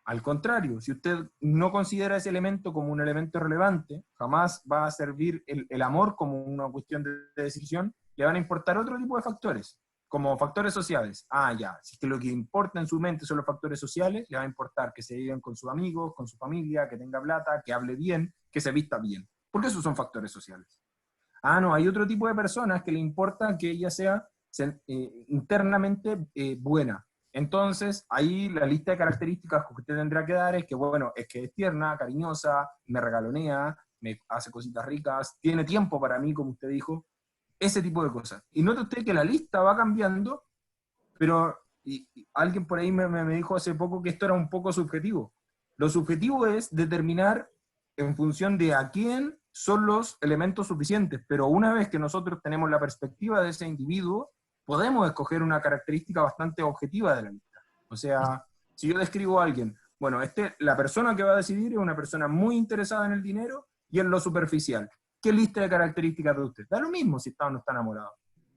S4: Al contrario, si usted no considera ese elemento como un elemento relevante, jamás va a servir el amor como una cuestión de decisión, le van a importar otro tipo de factores, como factores sociales. Ah, ya, si es que lo que importa en su mente son los factores sociales, le va a importar que se vivan con sus amigos, con su familia, que tenga plata, que hable bien, que se vista bien, porque esos son factores sociales. Ah, no, hay otro tipo de personas que le importa que ella sea internamente buena. Entonces, ahí la lista de características que usted tendrá que dar es que, bueno, es que es tierna, cariñosa, me regalonea, me hace cositas ricas, tiene tiempo para mí, como usted dijo, ese tipo de cosas. Y note usted que la lista va cambiando, pero alguien por ahí me dijo hace poco que esto era un poco subjetivo. Lo subjetivo es determinar en función de a quién son los elementos suficientes, pero una vez que nosotros tenemos la perspectiva de ese individuo, podemos escoger una característica bastante objetiva de la lista. O sea, si yo describo a alguien, bueno, la persona que va a decidir es una persona muy interesada en el dinero y en lo superficial. ¿Qué lista de características de usted? Da lo mismo si está o no está enamorado,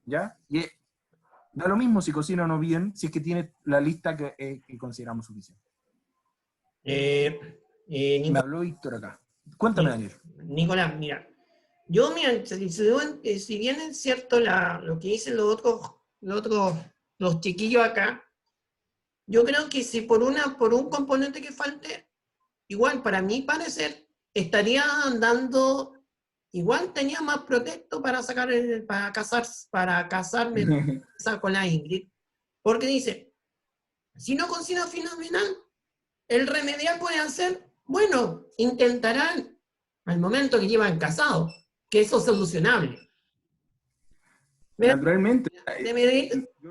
S4: ¿ya? Y da lo mismo si cocina o no bien, si es que tiene la lista que consideramos suficiente. Me habló Víctor acá. Cuéntame, Daniel.
S1: Nicolás, mira, yo, mira, si bien es cierto lo que dicen los chiquillos acá, yo creo que si por un componente que falte, igual para mi parecer, estaría dando, igual tenía más pretexto para para casarme con la Ingrid, porque dice, si no cocina fenomenal, el remedial puede hacer, bueno, intentarán al momento que llevan casados, que eso es solucionable.
S4: Naturalmente.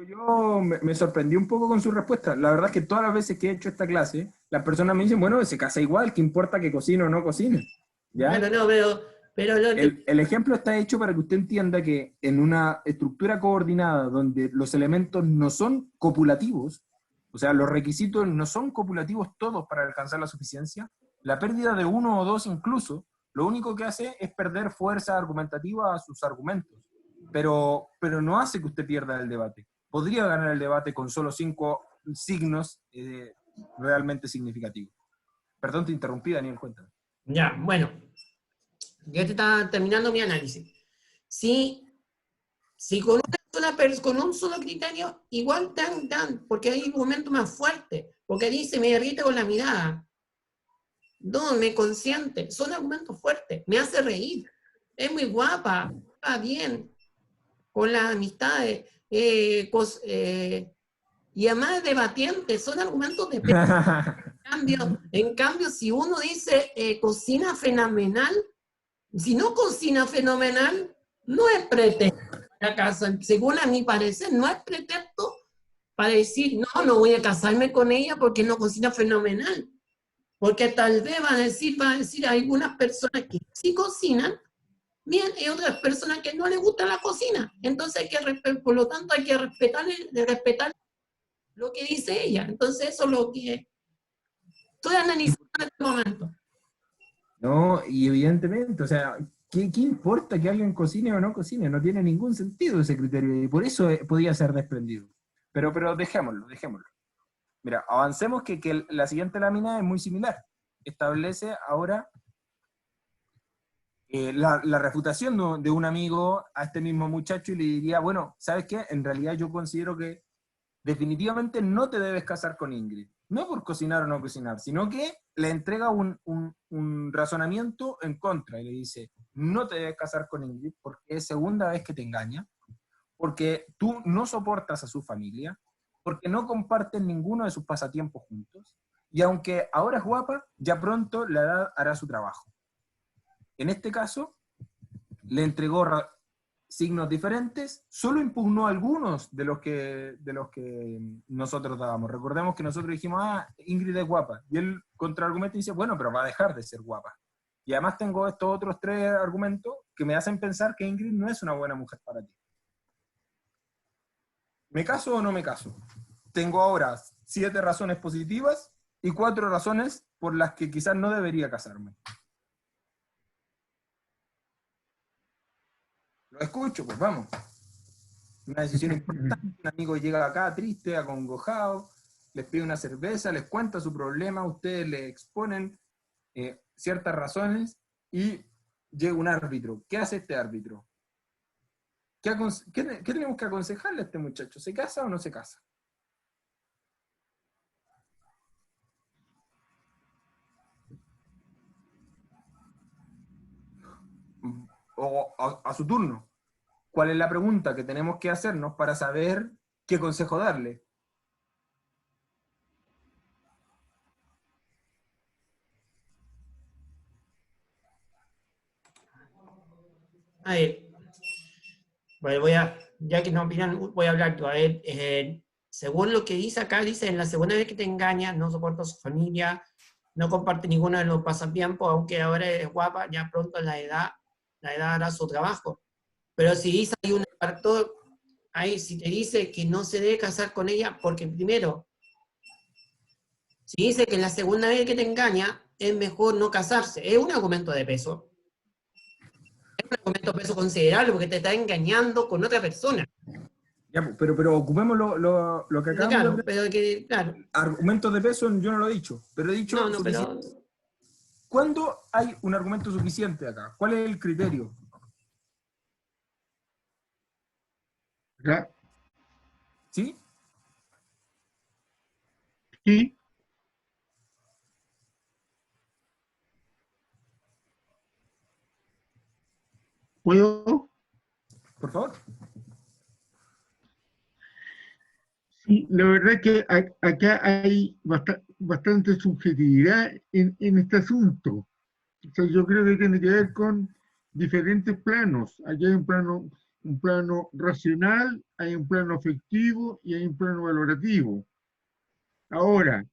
S4: Yo me sorprendí un poco con su respuesta. La verdad es que todas las veces que he hecho esta clase, las personas me dicen, bueno, se casa igual, ¿qué importa que cocine o no cocine? ¿Ya? El ejemplo está hecho para que usted entienda que en una estructura coordinada donde los elementos no son copulativos, o sea, los requisitos no son copulativos todos para alcanzar la suficiencia, la pérdida de uno o dos incluso, lo único que hace es perder fuerza argumentativa a sus argumentos. Pero no hace que usted pierda el debate. Podría ganar el debate con solo 5 signos realmente significativos. Perdón, te interrumpí, Daniel, cuéntame.
S1: Ya, bueno, ya te está terminando mi análisis. Si con una con un solo criterio, igual porque hay un momento más fuerte, porque dice, me irrita con la mirada, no, me consiente, son argumentos fuertes, me hace reír, es muy guapa, va bien, con las amistades, y además es debatiente, son argumentos de en cambio, si uno dice cocina fenomenal, si no cocina fenomenal, no es pretexto. Según a mi parecer, no es pretexto para decir, no voy a casarme con ella porque no cocina fenomenal. Porque tal vez van a decir hay algunas personas que sí cocinan bien y otras personas que no les gusta la cocina. Entonces, por lo tanto, hay que respetar lo que dice ella. Entonces, eso es lo que estoy analizando en este momento.
S4: No, y evidentemente, o sea, ¿qué importa que alguien cocine o no cocine? No tiene ningún sentido ese criterio, y por eso podía ser desprendido. Pero dejémoslo. Mira, avancemos que la siguiente lámina es muy similar. Establece ahora la refutación de un amigo a este mismo muchacho y le diría, bueno, ¿sabes qué? En realidad yo considero que definitivamente no te debes casar con Ingrid. No por cocinar o no cocinar, sino que le entrega un razonamiento en contra y le dice, no te debes casar con Ingrid porque es segunda vez que te engaña, porque tú no soportas a su familia, porque no comparten ninguno de sus pasatiempos juntos, y aunque ahora es guapa, ya pronto la edad hará su trabajo. En este caso, le entregó signos diferentes, solo impugnó algunos de los que nosotros dábamos. Recordemos que nosotros dijimos, Ingrid es guapa, y él contraargumenta y dice, bueno, pero va a dejar de ser guapa. Y además tengo estos otros 3 argumentos que me hacen pensar que Ingrid no es una buena mujer para ti. ¿Me caso o no me caso? Tengo ahora 7 razones positivas y 4 razones por las que quizás no debería casarme. Lo escucho, pues vamos. Una decisión importante, un amigo llega acá triste, acongojado, les pide una cerveza, les cuenta su problema, ustedes le exponen ciertas razones y llega un árbitro. ¿Qué hace este árbitro? ¿Qué tenemos que aconsejarle a este muchacho? ¿Se casa o no se casa? O a su turno. ¿Cuál es la pregunta que tenemos que hacernos para saber qué consejo darle?
S1: A ver, bueno, ya que no opinan, voy a hablar yo. A ver, según lo que dice acá, dice, en la segunda vez que te engaña, no soporta a su familia, no comparte ninguno de los pasatiempos, aunque ahora es guapa, ya pronto la edad hará su trabajo. Pero si dice, hay un factor, ahí si te dice que no se debe casar con ella, porque primero, si dice que en la segunda vez que te engaña, es mejor no casarse, es un argumento de peso. Es un argumento de peso considerable porque te está engañando con otra persona.
S4: Ya, pero ocupemos lo que acabamos
S1: Claro,
S4: de...
S1: pero que, claro.
S4: Argumentos de peso yo no lo he dicho, pero he dicho...
S1: No, pero...
S4: ¿Cuándo hay un argumento suficiente acá? ¿Cuál es el criterio?
S5: ¿Ya?
S4: ¿Sí?
S5: ¿Sí? ¿Puedo?
S4: Por favor.
S5: Sí, la verdad es que acá hay bastante subjetividad en este asunto. O sea, yo creo que tiene que ver con diferentes planos. Aquí hay un plano racional, hay un plano afectivo y hay un plano valorativo. Ahora,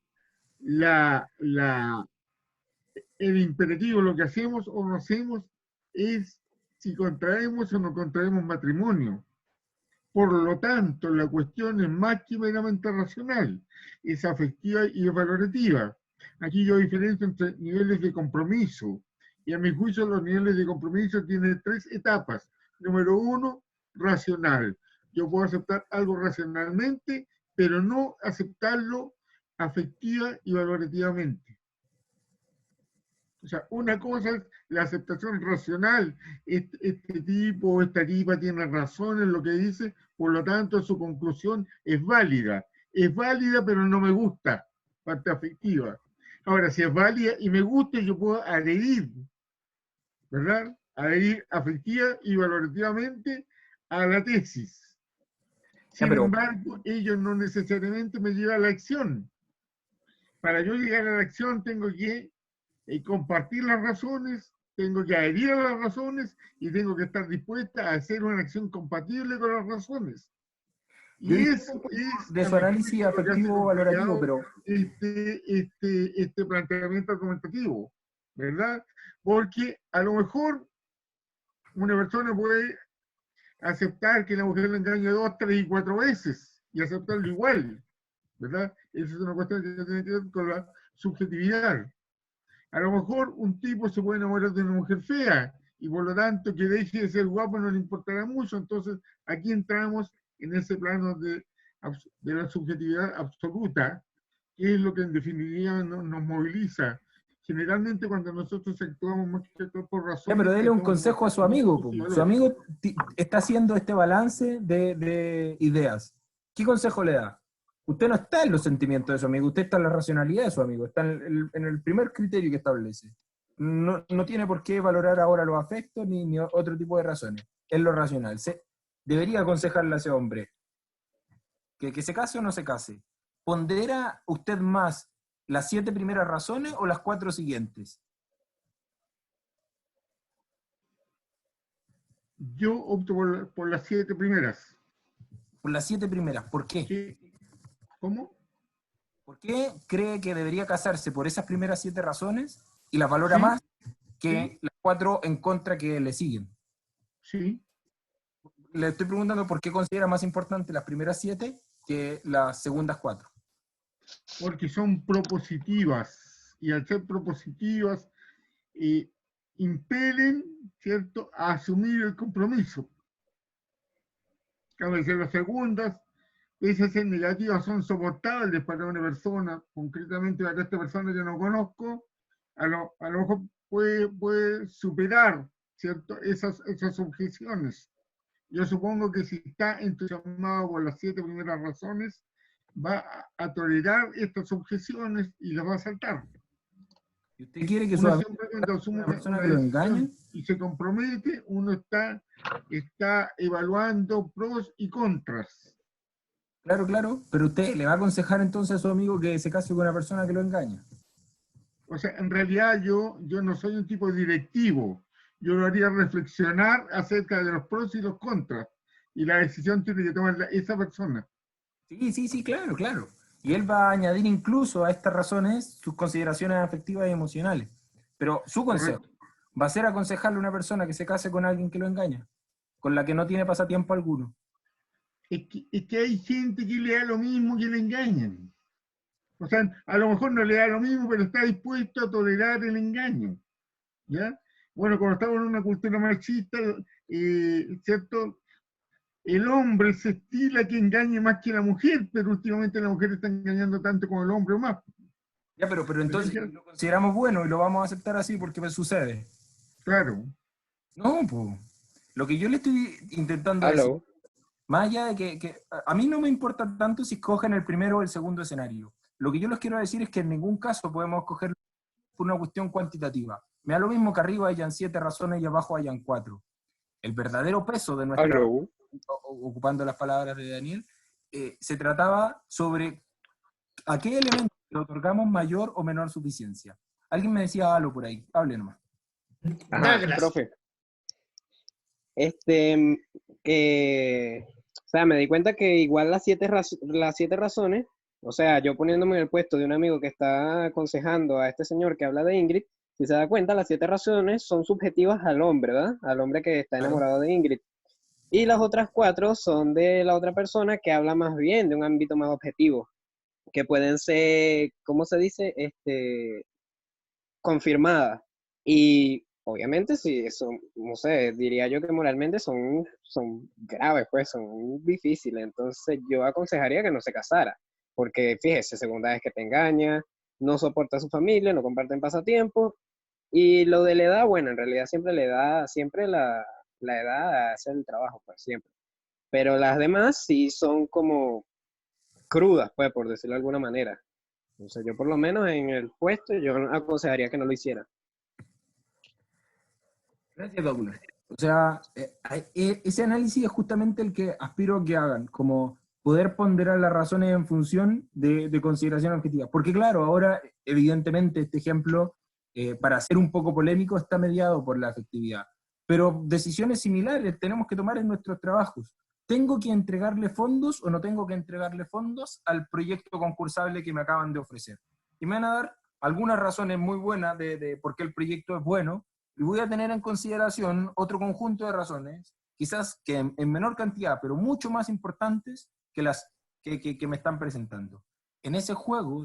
S5: el imperativo, lo que hacemos o no hacemos, es si contraemos o no contraemos matrimonio. Por lo tanto, la cuestión es más que meramente racional, es afectiva y es valorativa. Aquí yo diferencio entre niveles de compromiso, y a mi juicio los niveles de compromiso tienen 3 etapas. Número 1, racional. Yo puedo aceptar algo racionalmente, pero no aceptarlo afectiva y valorativamente. O sea, una cosa es la aceptación racional, este tipo, esta tipa tiene razón en lo que dice, por lo tanto su conclusión es válida. Es válida, pero no me gusta, parte afectiva. Ahora, si es válida y me gusta, yo puedo adherir, ¿verdad? Adherir afectiva y valorativamente a la tesis. Sin embargo, ello no necesariamente me lleva a la acción. Para yo llegar a la acción tengo que compartir las razones, tengo que adherir a las razones y tengo que estar dispuesta a hacer una acción compatible con las razones. Y eso es
S4: de su análisis afectivo valorativo, pero
S5: este planteamiento argumentativo, ¿verdad? Porque a lo mejor una persona puede aceptar que la mujer le engaña 2, 3 y 4 veces y aceptarlo igual, ¿verdad? Esa es una cuestión que tiene que ver con la subjetividad. A lo mejor un tipo se puede enamorar de una mujer fea y por lo tanto que deje de ser guapo no le importará mucho. Entonces aquí entramos en ese plano de la subjetividad absoluta, que es lo que en definitiva nos moviliza. Generalmente cuando nosotros actuamos más que todo por razones...
S4: pero dele un consejo a su amigo. Su amigo está haciendo este balance de ideas. ¿Qué consejo le da? Usted no está en los sentimientos de su amigo, usted está en la racionalidad de su amigo, está en el primer criterio que establece. No tiene por qué valorar ahora los afectos ni otro tipo de razones. Es lo racional. Debería aconsejarle a ese hombre que se case o no se case. ¿Pondera usted más las 7 primeras razones o las 4 siguientes?
S5: Yo opto por las 7 primeras.
S4: Por las 7 primeras, ¿por qué?
S5: ¿Qué? ¿Cómo?
S4: ¿Por qué cree que debería casarse por esas primeras 7 razones y las valora más que las 4 en contra que le siguen?
S5: Sí.
S4: Le estoy preguntando por qué considera más importante las primeras 7 que las segundas 4.
S5: Porque son propositivas, y al ser propositivas, impelen, ¿cierto?, a asumir el compromiso. Cabe decir, las segundas, esas ser negativas, son soportables para una persona, concretamente para esta persona que no conozco, a lo mejor puede superar, ¿cierto?, esas objeciones. Yo supongo que si está entusiasmado por las 7 primeras razones, va a tolerar estas objeciones y las va a saltar.
S4: ¿Y usted quiere que
S5: uno siempre cuando asume
S4: una persona
S5: una
S4: que lo
S5: decisión
S4: engañe?
S5: y se compromete, uno está evaluando pros y contras.
S4: Claro, pero usted le va a aconsejar entonces a su amigo que se case con una persona que lo engaña.
S5: O sea, en realidad yo no soy un tipo directivo. Yo lo haría reflexionar acerca de los pros y los contras. Y la decisión tiene que tomar esa persona.
S4: Sí, claro. Y él va a añadir incluso a estas razones sus consideraciones afectivas y emocionales. Pero su consejo va a ser aconsejarle a una persona que se case con alguien que lo engaña, con la que no tiene pasatiempo alguno.
S5: Es que hay gente que le da lo mismo que le engañan. O sea, a lo mejor no le da lo mismo, pero está dispuesto a tolerar el engaño. ¿Ya? Bueno, como estamos en una cultura machista, ¿cierto? El hombre se estila que engañe más que la mujer, pero últimamente la mujer está engañando tanto como el hombre o más.
S4: Ya, pero entonces lo consideramos bueno y lo vamos a aceptar así porque me sucede.
S5: Claro.
S4: No, pues. Lo que yo le estoy intentando decir, más allá de que a mí no me importa tanto si escogen el primero o el segundo escenario. Lo que yo les quiero decir es que en ningún caso podemos escoger por una cuestión cuantitativa. Me da lo mismo que arriba hayan 7 razones y abajo hayan 4. El verdadero peso de nuestra... ocupando las palabras de Daniel, se trataba sobre a qué elemento le otorgamos mayor o menor suficiencia. Alguien me decía algo por ahí, hable nomás.
S7: Ajá, profe. O sea, me di cuenta que igual las 7 razones, o sea, yo poniéndome en el puesto de un amigo que está aconsejando a este señor que habla de Ingrid, si se da cuenta, las 7 razones son subjetivas al hombre, ¿verdad? Al hombre que está enamorado de Ingrid. Y las otras 4 son de la otra persona que habla más bien de un ámbito más objetivo, que pueden ser, ¿cómo se dice? Confirmadas. Y obviamente sí, son, no sé, diría yo que moralmente son graves, pues son difíciles. Entonces yo aconsejaría que no se casara, porque fíjese, segunda vez que te engaña, no soporta a su familia, no comparten pasatiempos. Y lo de la edad, bueno, en realidad siempre la edad hace el trabajo, pues siempre. pero las demás sí son como crudas, pues, por decirlo de alguna manera. Entonces yo por lo menos en el puesto, yo aconsejaría que no lo hiciera.
S4: Gracias, Douglas. O sea, ese análisis es justamente el que aspiro a que hagan, como poder ponderar las razones en función de consideración objetiva. Porque claro, ahora evidentemente este ejemplo, para ser un poco polémico, está mediado por la afectividad. Pero decisiones similares tenemos que tomar en nuestros trabajos. ¿Tengo que entregarle fondos o no tengo que entregarle fondos al proyecto concursable que me acaban de ofrecer? Y me van a dar algunas razones muy buenas de por qué el proyecto es bueno, y voy a tener en consideración otro conjunto de razones, quizás que en menor cantidad, pero mucho más importantes que las que me están presentando. En ese juego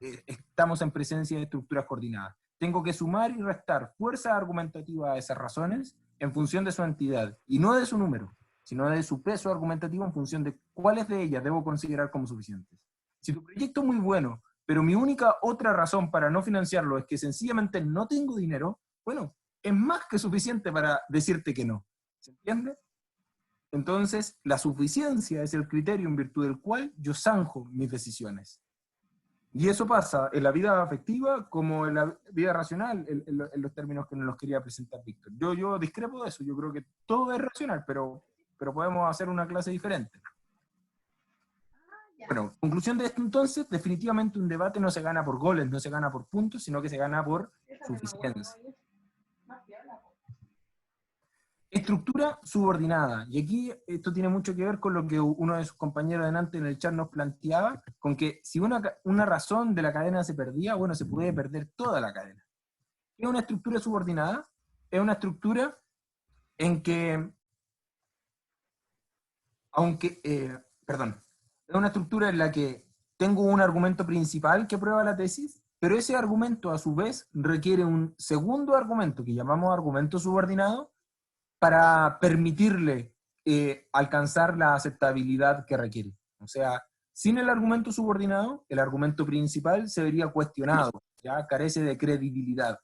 S4: estamos en presencia de estructuras coordinadas. Tengo que sumar y restar fuerza argumentativa a esas razones en función de su entidad, y no de su número, sino de su peso argumentativo en función de cuáles de ellas debo considerar como suficientes. Si tu proyecto es muy bueno, pero mi única otra razón para no financiarlo es que sencillamente no tengo dinero, bueno, es más que suficiente para decirte que no. ¿Se entiende? Entonces, la suficiencia es el criterio en virtud del cual yo zanjo mis decisiones. Y eso pasa en la vida afectiva como en la vida racional, en los términos que nos los quería presentar Víctor. Yo discrepo de eso, yo creo que todo es racional, pero podemos hacer una clase diferente. Bueno, conclusión de esto entonces, definitivamente un debate no se gana por goles, no se gana por puntos, sino que se gana por suficiencia. Estructura subordinada. Y aquí esto tiene mucho que ver con lo que uno de sus compañeros delante en el chat nos planteaba, con que si una razón de la cadena se perdía, bueno, se puede perder toda la cadena. ¿Qué es una estructura subordinada? Es una estructura en que, es una estructura en la que tengo un argumento principal que prueba la tesis, pero ese argumento a su vez requiere un segundo argumento que llamamos argumento subordinado para permitirle alcanzar la aceptabilidad que requiere. O sea, sin el argumento subordinado, el argumento principal se vería cuestionado, ya carece de credibilidad.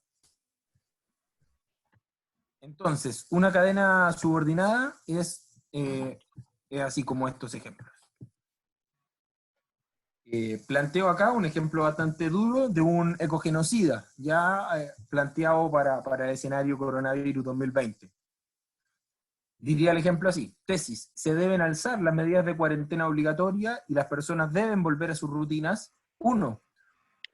S4: Entonces, una cadena subordinada es así como estos ejemplos. Planteo acá un ejemplo bastante duro de un ecogenocida, ya planteado para el escenario coronavirus 2020. Diría el ejemplo así: tesis, se deben alzar las medidas de cuarentena obligatoria y las personas deben volver a sus rutinas. 1,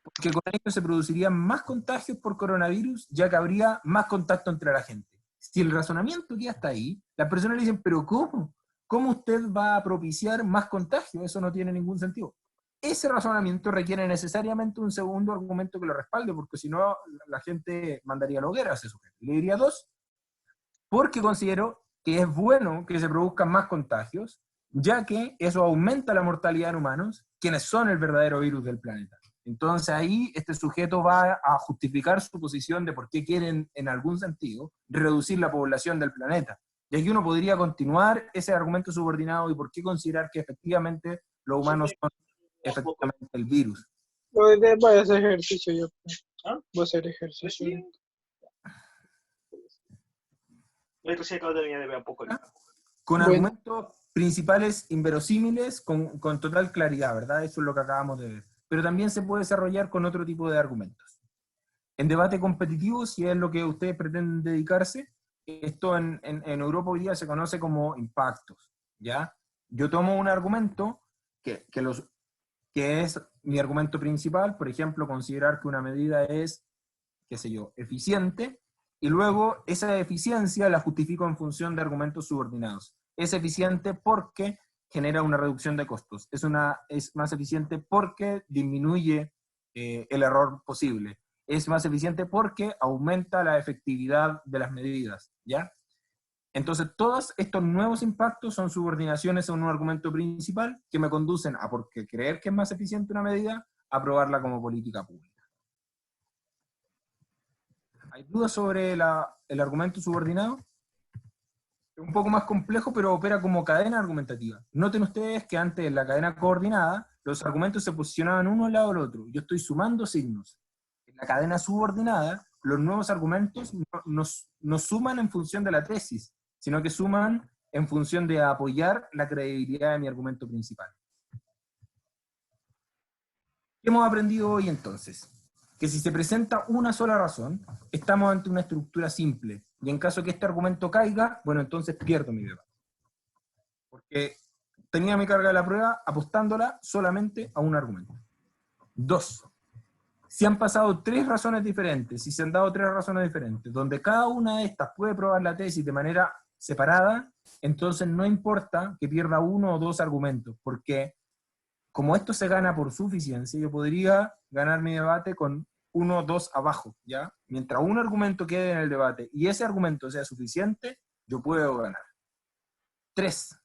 S4: porque con ello se producirían más contagios por coronavirus, ya que habría más contacto entre la gente. Si el razonamiento queda hasta ahí, las personas le dicen, pero ¿cómo? ¿Cómo usted va a propiciar más contagios? Eso no tiene ningún sentido. Ese razonamiento requiere necesariamente un segundo argumento que lo respalde, porque si no, la gente mandaría a la hoguera a ese sujeto. Le diría 2, porque considero que es bueno que se produzcan más contagios, ya que eso aumenta la mortalidad en humanos, quienes son el verdadero virus del planeta. Entonces ahí este sujeto va a justificar su posición de por qué quieren, en algún sentido, reducir la población del planeta. Y aquí uno podría continuar ese argumento subordinado y por qué considerar que efectivamente los humanos son efectivamente el virus.
S8: Voy a hacer ejercicio yo. Voy a hacer ejercicio.
S4: Con argumentos principales inverosímiles, con total claridad, ¿verdad? Eso es lo que acabamos de ver. Pero también se puede desarrollar con otro tipo de argumentos. En debate competitivo, si es lo que ustedes pretenden dedicarse, esto en Europa hoy día se conoce como impactos, ¿ya? Yo tomo un argumento que es mi argumento principal, por ejemplo, considerar que una medida es, qué sé yo, eficiente, y luego esa eficiencia la justifico en función de argumentos subordinados. Es eficiente porque genera una reducción de costos. Es más eficiente porque disminuye el error posible. Es más eficiente porque aumenta la efectividad de las medidas, ¿ya? Entonces, todos estos nuevos impactos son subordinaciones a un argumento principal que me conducen a, porque creer que es más eficiente una medida, a aprobarla como política pública. ¿Hay dudas sobre el argumento subordinado? Es un poco más complejo, pero opera como cadena argumentativa. Noten ustedes que antes en la cadena coordinada, los argumentos se posicionaban uno al lado del otro. Yo estoy sumando signos. En la cadena subordinada, los nuevos argumentos no suman en función de la tesis, sino que suman en función de apoyar la credibilidad de mi argumento principal. ¿Qué hemos aprendido hoy entonces? Que si se presenta una sola razón, estamos ante una estructura simple, y en caso que este argumento caiga, bueno, entonces pierdo mi debate. Porque tenía mi carga de la prueba apostándola solamente a un argumento. 2. Si han pasado 3 razones diferentes, si se han dado 3 razones diferentes, donde cada una de estas puede probar la tesis de manera separada, entonces no importa que pierda 1 o 2 argumentos, porque como esto se gana por suficiencia, yo podría ganar mi debate con 1 o 2 abajo, ¿ya? Mientras un argumento quede en el debate y ese argumento sea suficiente, yo puedo ganar. 3.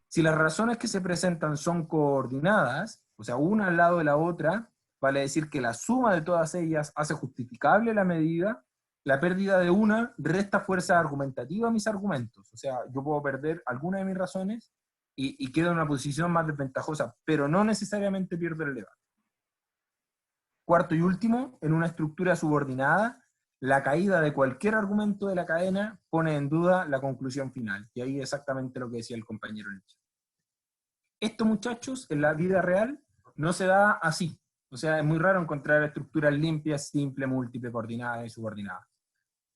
S4: Si las razones que se presentan son coordinadas, o sea, una al lado de la otra, vale decir que la suma de todas ellas hace justificable la medida, la pérdida de una resta fuerza argumentativa a mis argumentos. O sea, yo puedo perder alguna de mis razones y quedo en una posición más desventajosa, pero no necesariamente pierdo el debate. 4 y último, en una estructura subordinada, la caída de cualquier argumento de la cadena pone en duda la conclusión final. Y ahí exactamente lo que decía el compañero en el chat. Esto, muchachos, en la vida real no se da así. O sea, es muy raro encontrar estructuras limpias, simples, múltiples, coordinadas y subordinadas.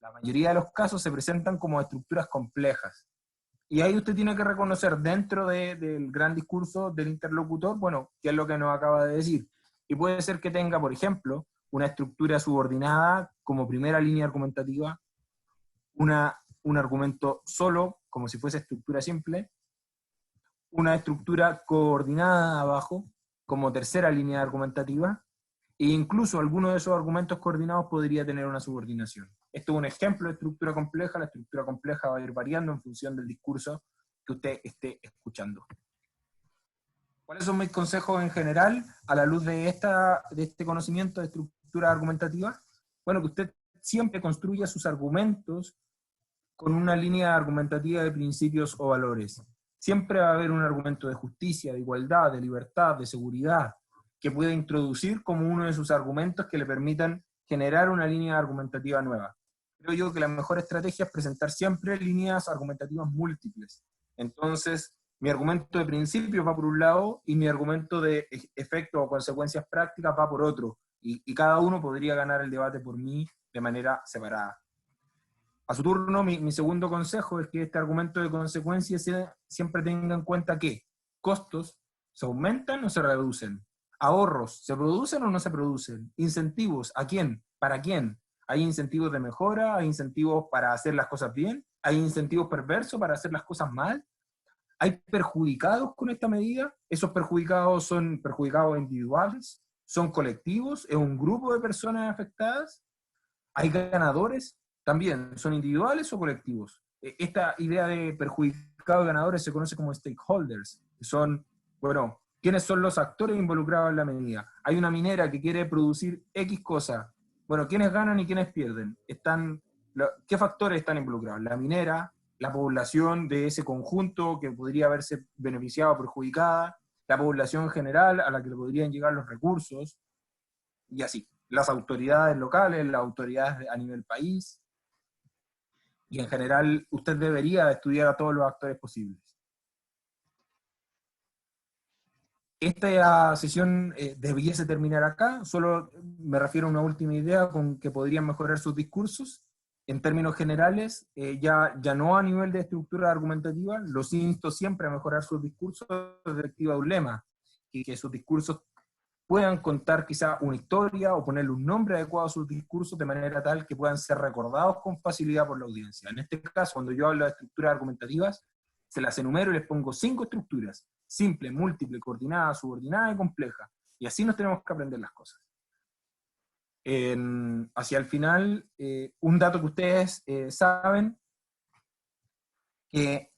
S4: La mayoría de los casos se presentan como estructuras complejas. Y ahí usted tiene que reconocer dentro del gran discurso del interlocutor, bueno, qué es lo que nos acaba de decir. Y puede ser que tenga, por ejemplo, una estructura subordinada como primera línea argumentativa, un argumento solo, como si fuese estructura simple, una estructura coordinada abajo, como tercera línea argumentativa, e incluso alguno de esos argumentos coordinados podría tener una subordinación. Esto es un ejemplo de estructura compleja. La estructura compleja va a ir variando en función del discurso que usted esté escuchando. ¿Cuáles son mis consejos en general a la luz de este conocimiento de estructura argumentativa? Bueno, que usted siempre construya sus argumentos con una línea argumentativa de principios o valores. Siempre va a haber un argumento de justicia, de igualdad, de libertad, de seguridad, que pueda introducir como uno de sus argumentos que le permitan generar una línea argumentativa nueva. Creo yo que la mejor estrategia es presentar siempre líneas argumentativas múltiples. Entonces, mi argumento de principio va por un lado y mi argumento de efectos o consecuencias prácticas va por otro. Y cada uno podría ganar el debate por mí de manera separada. A su turno, mi segundo consejo es que este argumento de consecuencias siempre tenga en cuenta que costos se aumentan o se reducen. Ahorros, ¿se producen o no se producen? Incentivos, ¿a quién? ¿Para quién? ¿Hay incentivos de mejora? ¿Hay incentivos para hacer las cosas bien? ¿Hay incentivos perversos para hacer las cosas mal? ¿Hay perjudicados con esta medida? ¿Esos perjudicados son perjudicados individuales? ¿Son colectivos? ¿Es un grupo de personas afectadas? ¿Hay ganadores? También, ¿son individuales o colectivos? Esta idea de perjudicados y ganadores se conoce como stakeholders, que son, bueno, ¿quiénes son los actores involucrados en la medida? Hay una minera que quiere producir X cosa. Bueno, ¿quiénes ganan y quiénes pierden? ¿Qué factores están involucrados? La minera, la población de ese conjunto que podría haberse beneficiado o perjudicada, la población general a la que le podrían llegar los recursos, y así. Las autoridades locales, las autoridades a nivel país, y en general usted debería estudiar a todos los actores posibles. Esta sesión debiese terminar acá. Solo me refiero a una última idea con que podrían mejorar sus discursos. En términos generales, ya no a nivel de estructura argumentativa, los insto siempre a mejorar sus discursos de directiva de un lema, y que sus discursos puedan contar quizá una historia o ponerle un nombre adecuado a sus discursos de manera tal que puedan ser recordados con facilidad por la audiencia. En este caso, cuando yo hablo de estructuras argumentativas, se las enumero y les pongo 5 estructuras: simple, múltiple, coordinada, subordinada y compleja. Y así nos tenemos que aprender las cosas. Hacia el final, un dato que ustedes saben que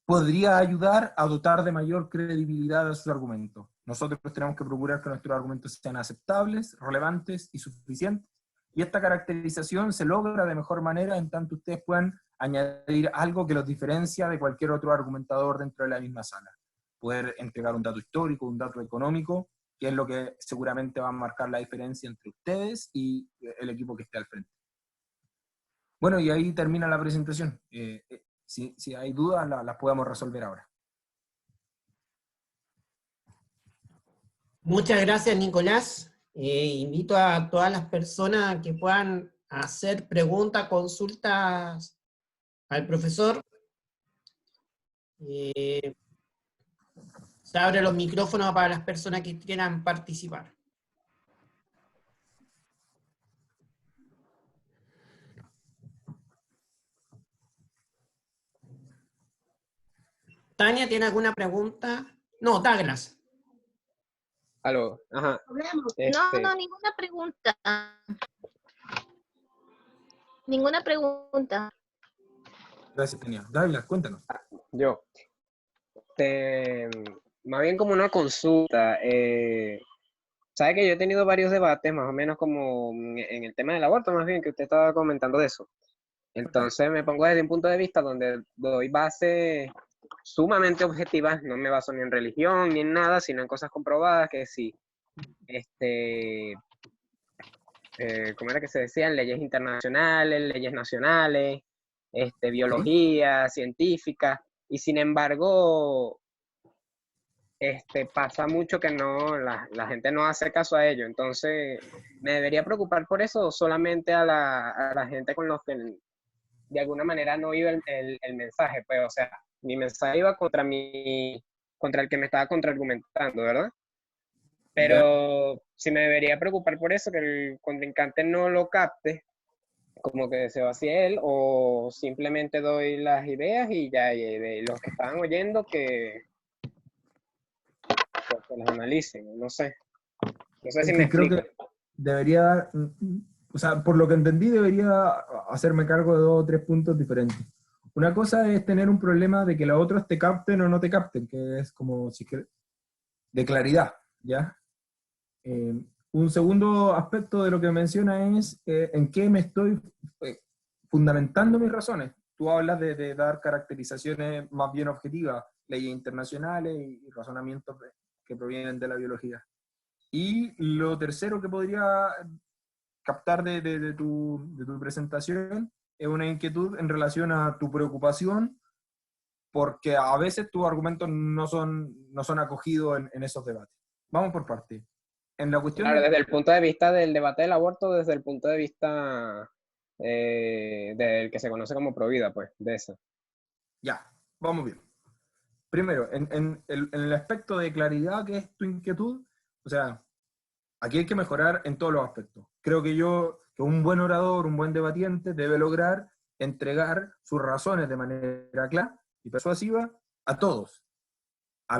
S4: podría ayudar a dotar de mayor credibilidad a sus argumentos. Nosotros tenemos que procurar que nuestros argumentos sean aceptables, relevantes y suficientes. Y esta caracterización se logra de mejor manera en tanto ustedes puedan añadir algo que los diferencia de cualquier otro argumentador dentro de la misma sala. Poder entregar un dato histórico, un dato económico, que es lo que seguramente va a marcar la diferencia entre ustedes y el equipo que esté al frente. Bueno, y ahí termina la presentación. si hay dudas, las podemos resolver ahora.
S1: Muchas gracias, Nicolás. Invito a todas las personas que puedan hacer preguntas, consultas al profesor. Se abren los micrófonos para las personas que quieran participar. Tania, ¿tiene alguna pregunta? No, Douglas.
S7: Aló, ajá.
S6: No, ninguna pregunta. Ninguna pregunta.
S4: Gracias, Tania. Douglas, cuéntanos.
S7: Yo. Más bien como una consulta. Sabe que yo he tenido varios debates, más o menos como en el tema del aborto, más bien que usted estaba comentando de eso. Entonces me pongo desde un punto de vista donde doy bases sumamente objetivas, no me baso ni en religión ni en nada, sino en cosas comprobadas, que sí, ¿cómo era que se decían? Leyes internacionales, leyes nacionales, biología, científica, y sin embargo, pasa mucho que no, la gente no hace caso a ello. Entonces, ¿me debería preocupar por eso o solamente a la gente con los que de alguna manera no iba el mensaje? Pues, o sea, mi mensaje iba contra el que me estaba contraargumentando, ¿verdad? Pero si me debería preocupar por eso, que el contrincante no lo capte, como que se vacíe él, o simplemente doy las ideas y ya, y de los que estaban oyendo que las analicen, no sé. No sé si me
S4: Creo
S7: explico.
S4: que debería dar, o sea, por lo que entendí, debería hacerme cargo de 2 o 3 puntos diferentes. Una cosa es tener un problema de que los otros te capten o no te capten, que es como de claridad, ¿ya? Un segundo aspecto de lo que menciona es en qué me estoy fundamentando mis razones. Tú hablas de dar caracterizaciones más bien objetivas, leyes internacionales y razonamientos que provienen de la biología. Y lo tercero que podría captar de tu presentación es una inquietud en relación a tu preocupación, porque a veces tus argumentos no son acogidos en esos debates. Vamos por partes. En la cuestión
S7: Claro, desde el punto de vista del debate del aborto, desde el punto de vista del que se conoce como provida, pues, de eso.
S4: Ya, vamos bien. Primero, en el aspecto de claridad que es tu inquietud, o sea, aquí hay que mejorar en todos los aspectos. Creo que un buen orador, un buen debatiente debe lograr entregar sus razones de manera clara y persuasiva a todos. A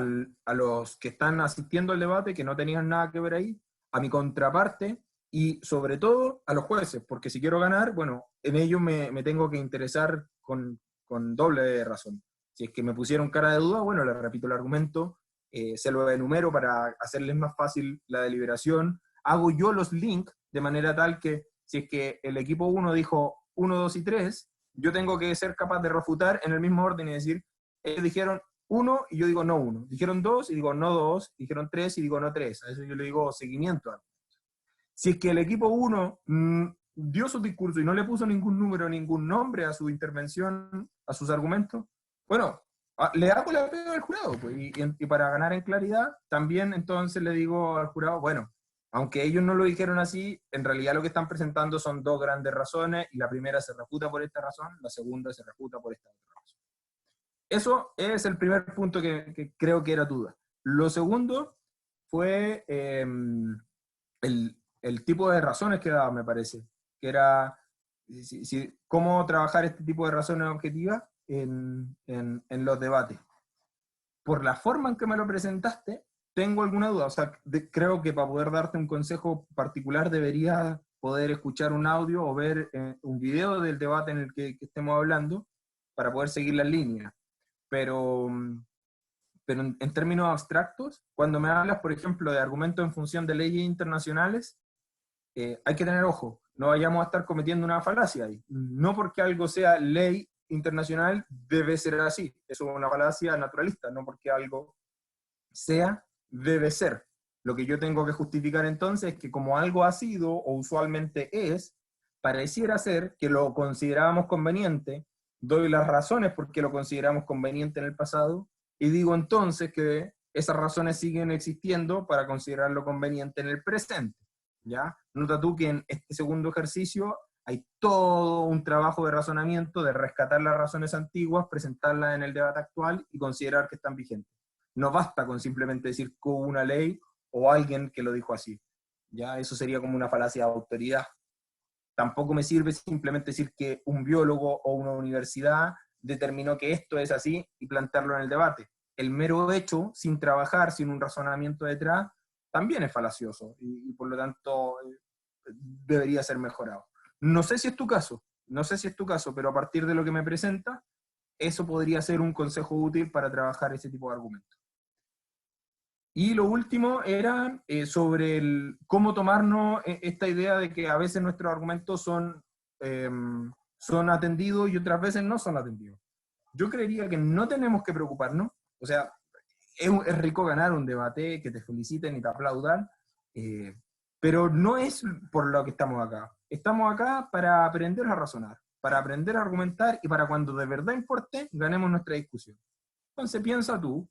S4: los que están asistiendo al debate, que no tenían nada que ver ahí, a mi contraparte y sobre todo a los jueces, porque si quiero ganar, bueno, en ello me tengo que interesar con doble razón. Si es que me pusieron cara de duda, bueno, les repito el argumento, se lo enumero para hacerles más fácil la deliberación, hago yo los links de manera tal que si es que el equipo 1 dijo 1, 2 y 3, yo tengo que ser capaz de refutar en el mismo orden y decir, ellos dijeron 1 y yo digo no 1, dijeron 2 y digo no 2, dijeron 3 y digo no 3, a eso yo le digo seguimiento. Si es que el equipo 1 dio su discurso y no le puso ningún número, ningún nombre a su intervención, a sus argumentos, bueno, le hago la pega al jurado, pues, y para ganar en claridad, también entonces le digo al jurado, bueno, aunque ellos no lo dijeron así, en realidad lo que están presentando son 2 grandes razones, y la primera se refuta por esta razón, la segunda se refuta por esta otra razón. Eso es el primer punto que creo que era duda. Lo segundo fue el tipo de razones que daba, me parece, que era cómo trabajar este tipo de razones objetivas en los debates. Por la forma en que me lo presentaste, tengo alguna duda. O sea, creo que para poder darte un consejo particular debería poder escuchar un audio o ver un video del debate en el que estemos hablando para poder seguir las líneas. Pero en términos abstractos, cuando me hablas, por ejemplo, de argumentos en función de leyes internacionales, hay que tener ojo, no vayamos a estar cometiendo una falacia ahí. No porque algo sea ley internacional debe ser así, eso es una falacia naturalista, no porque algo sea, debe ser. Lo que yo tengo que justificar entonces es que como algo ha sido, o usualmente es, pareciera ser que lo considerábamos conveniente, doy las razones por qué lo consideramos conveniente en el pasado, y digo entonces que esas razones siguen existiendo para considerarlo conveniente en el presente, ¿ya? Nota tú que en este segundo ejercicio hay todo un trabajo de razonamiento, de rescatar las razones antiguas, presentarlas en el debate actual y considerar que están vigentes. No basta con simplemente decir que hubo una ley o alguien que lo dijo así. Ya eso sería como una falacia de autoridad. Tampoco me sirve simplemente decir que un biólogo o una universidad determinó que esto es así y plantearlo en el debate. El mero hecho, sin trabajar, sin un razonamiento detrás, también es falacioso y por lo tanto debería ser mejorado. No sé si es tu caso, pero a partir de lo que me presenta, eso podría ser un consejo útil para trabajar ese tipo de argumentos. Y lo último era sobre cómo tomarnos esta idea de que a veces nuestros argumentos son atendidos y otras veces no son atendidos. Yo creería que no tenemos que preocuparnos, o sea, es rico ganar un debate, que te feliciten y te aplaudan, pero no es por lo que estamos acá. Estamos acá para aprender a razonar, para aprender a argumentar y para cuando de verdad importe, ganemos nuestra discusión. Entonces piensa tú,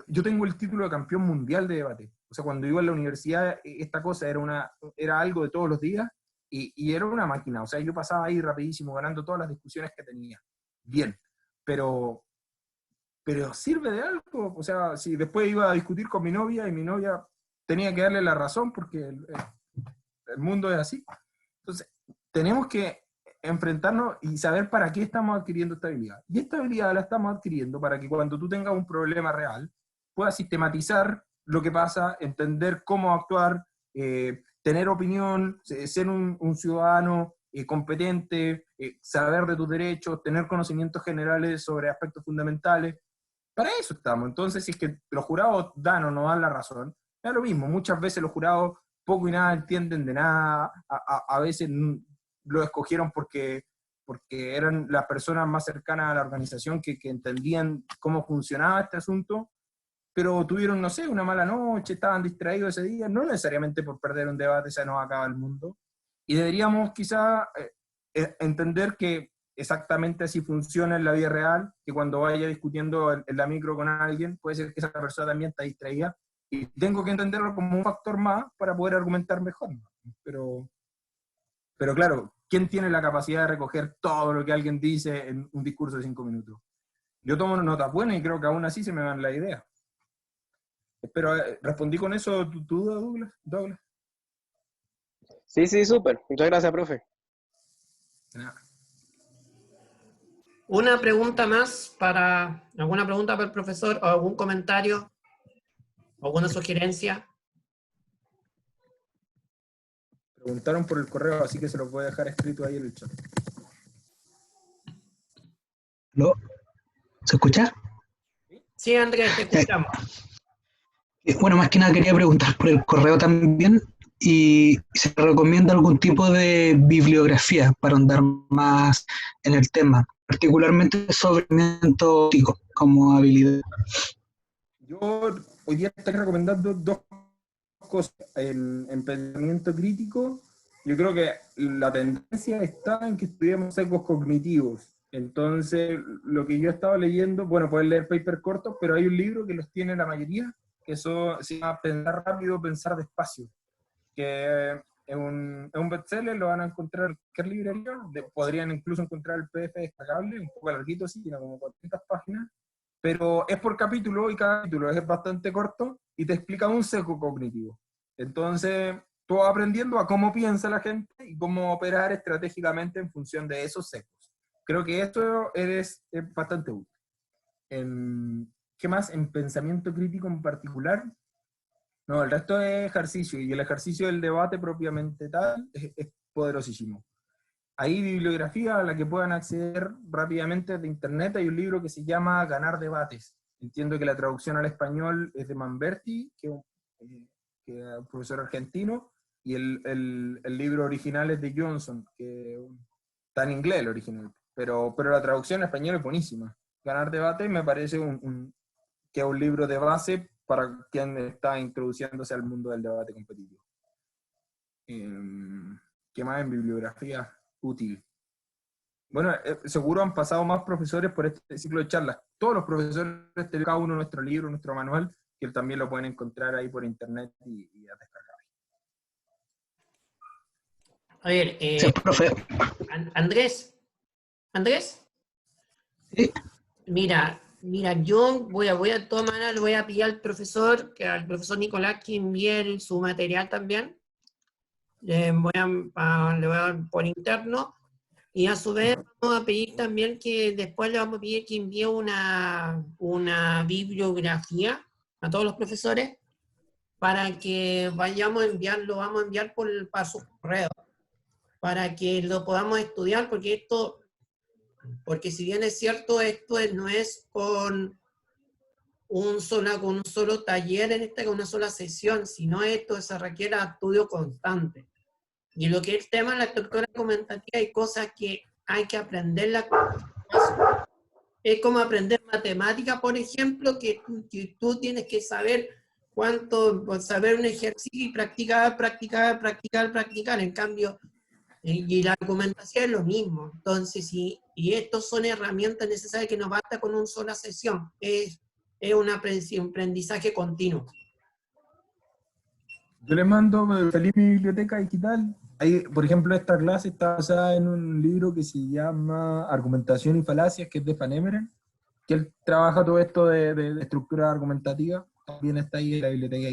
S4: yo tengo el título de campeón mundial de debate. O sea, cuando iba a la universidad, esta cosa era algo de todos los días y era una máquina. O sea, yo pasaba ahí rapidísimo ganando todas las discusiones que tenía. Bien, pero ¿sirve de algo? O sea, si después iba a discutir con mi novia y mi novia tenía que darle la razón porque el mundo es así. Entonces, tenemos que enfrentarnos y saber para qué estamos adquiriendo esta habilidad. Y esta habilidad la estamos adquiriendo para que cuando tú tengas un problema real, puedas sistematizar lo que pasa, entender cómo actuar, tener opinión, ser un ciudadano competente, saber de tus derechos, tener conocimientos generales sobre aspectos fundamentales. Para eso estamos. Entonces, si es que los jurados dan o no dan la razón, es lo mismo. Muchas veces los jurados poco y nada entienden de nada, a veces lo escogieron porque eran las personas más cercanas a la organización que entendían cómo funcionaba este asunto, pero tuvieron, no sé, una mala noche, estaban distraídos ese día, no necesariamente por perder un debate se nos acaba el mundo. Y deberíamos quizá entender que exactamente así funciona en la vida real, que cuando vaya discutiendo en la micro con alguien, puede ser que esa persona también está distraída, y tengo que entenderlo como un factor más para poder argumentar mejor. Pero claro, ¿quién tiene la capacidad de recoger todo lo que alguien dice en un discurso de 5 minutos? Yo tomo notas buenas y creo que aún así se me van la idea. Espero, ¿respondí con eso tu duda, Douglas?
S7: Sí, súper. Muchas gracias, profe.
S4: Nada.
S1: Una pregunta más ¿alguna pregunta para el profesor o algún comentario? ¿Alguna sugerencia?
S4: Preguntaron por el correo, así que se los voy a dejar escrito ahí en el chat.
S9: ¿Aló? ¿Se escucha?
S1: Sí, Andrés, te escuchamos.
S9: Bueno, más que nada quería preguntar por el correo también y si se recomienda algún tipo de bibliografía para ahondar más en el tema, particularmente sobre pensamiento crítico como habilidad.
S4: Yo hoy día estoy recomendando dos cosas. En pensamiento crítico, yo creo que la tendencia está en que estudiemos sesgos cognitivos. Entonces, lo que yo estaba leyendo, bueno, pueden leer papers cortos, pero hay un libro que los tiene la mayoría, que eso se llama Pensar rápido, pensar despacio, que es un bestseller, lo van a encontrar en cualquier librería, podrían incluso encontrar el PDF descargable, un poco larguito, sí, tiene como 400 páginas, pero es por capítulo y cada capítulo es bastante corto y te explica un sesgo cognitivo. Entonces, tú vas aprendiendo a cómo piensa la gente y cómo operar estratégicamente en función de esos sesgos. Creo que esto es bastante útil. ¿Qué más? En pensamiento crítico en particular, no, el resto es ejercicio, y el ejercicio del debate propiamente tal es poderosísimo. Hay bibliografía a la que puedan acceder rápidamente de internet. Hay un libro que se llama Ganar Debates. Entiendo que la traducción al español es de Manberti, que es un profesor argentino, y el libro original es de Johnson, que está en inglés el original, pero la traducción en español es buenísima. Ganar Debates me parece que es un libro de base para quien está introduciéndose al mundo del debate competitivo. ¿Qué más en bibliografía útil? Bueno, seguro han pasado más profesores por este ciclo de charlas. Todos los profesores tienen cada uno nuestro libro, nuestro manual, que también lo pueden encontrar ahí por internet y a descargar.
S1: A ver,
S9: Sí, profe.
S1: Andrés. ¿Andrés?
S9: Sí.
S1: Mira, yo voy a de todas maneras, le voy a pedir al profesor Nicolás, que envíe su material también. Le voy a dar por interno. Y a su vez vamos a pedir también que después le vamos a pedir que envíe una bibliografía a todos los profesores para que vamos a enviar para sus correos, para que lo podamos estudiar, porque si bien es cierto, esto no es con un solo taller, con una sola sesión, sino esto se requiere estudio constante. Y lo que es el tema de la estructura argumentativa, hay cosas que hay que aprenderlas. Es como aprender matemática, por ejemplo, que tú tienes que saber saber un ejercicio y practicar. En cambio, y la argumentación es lo mismo. Entonces, y estos son herramientas necesarias que no basta con una sola sesión. Es un aprendizaje continuo.
S4: Yo les mando feliz mi biblioteca digital. Ahí, por ejemplo, esta clase está basada en un libro que se llama Argumentación y Falacias, que es de Van Emeren, que él trabaja todo esto de estructura argumentativa. También está ahí en la biblioteca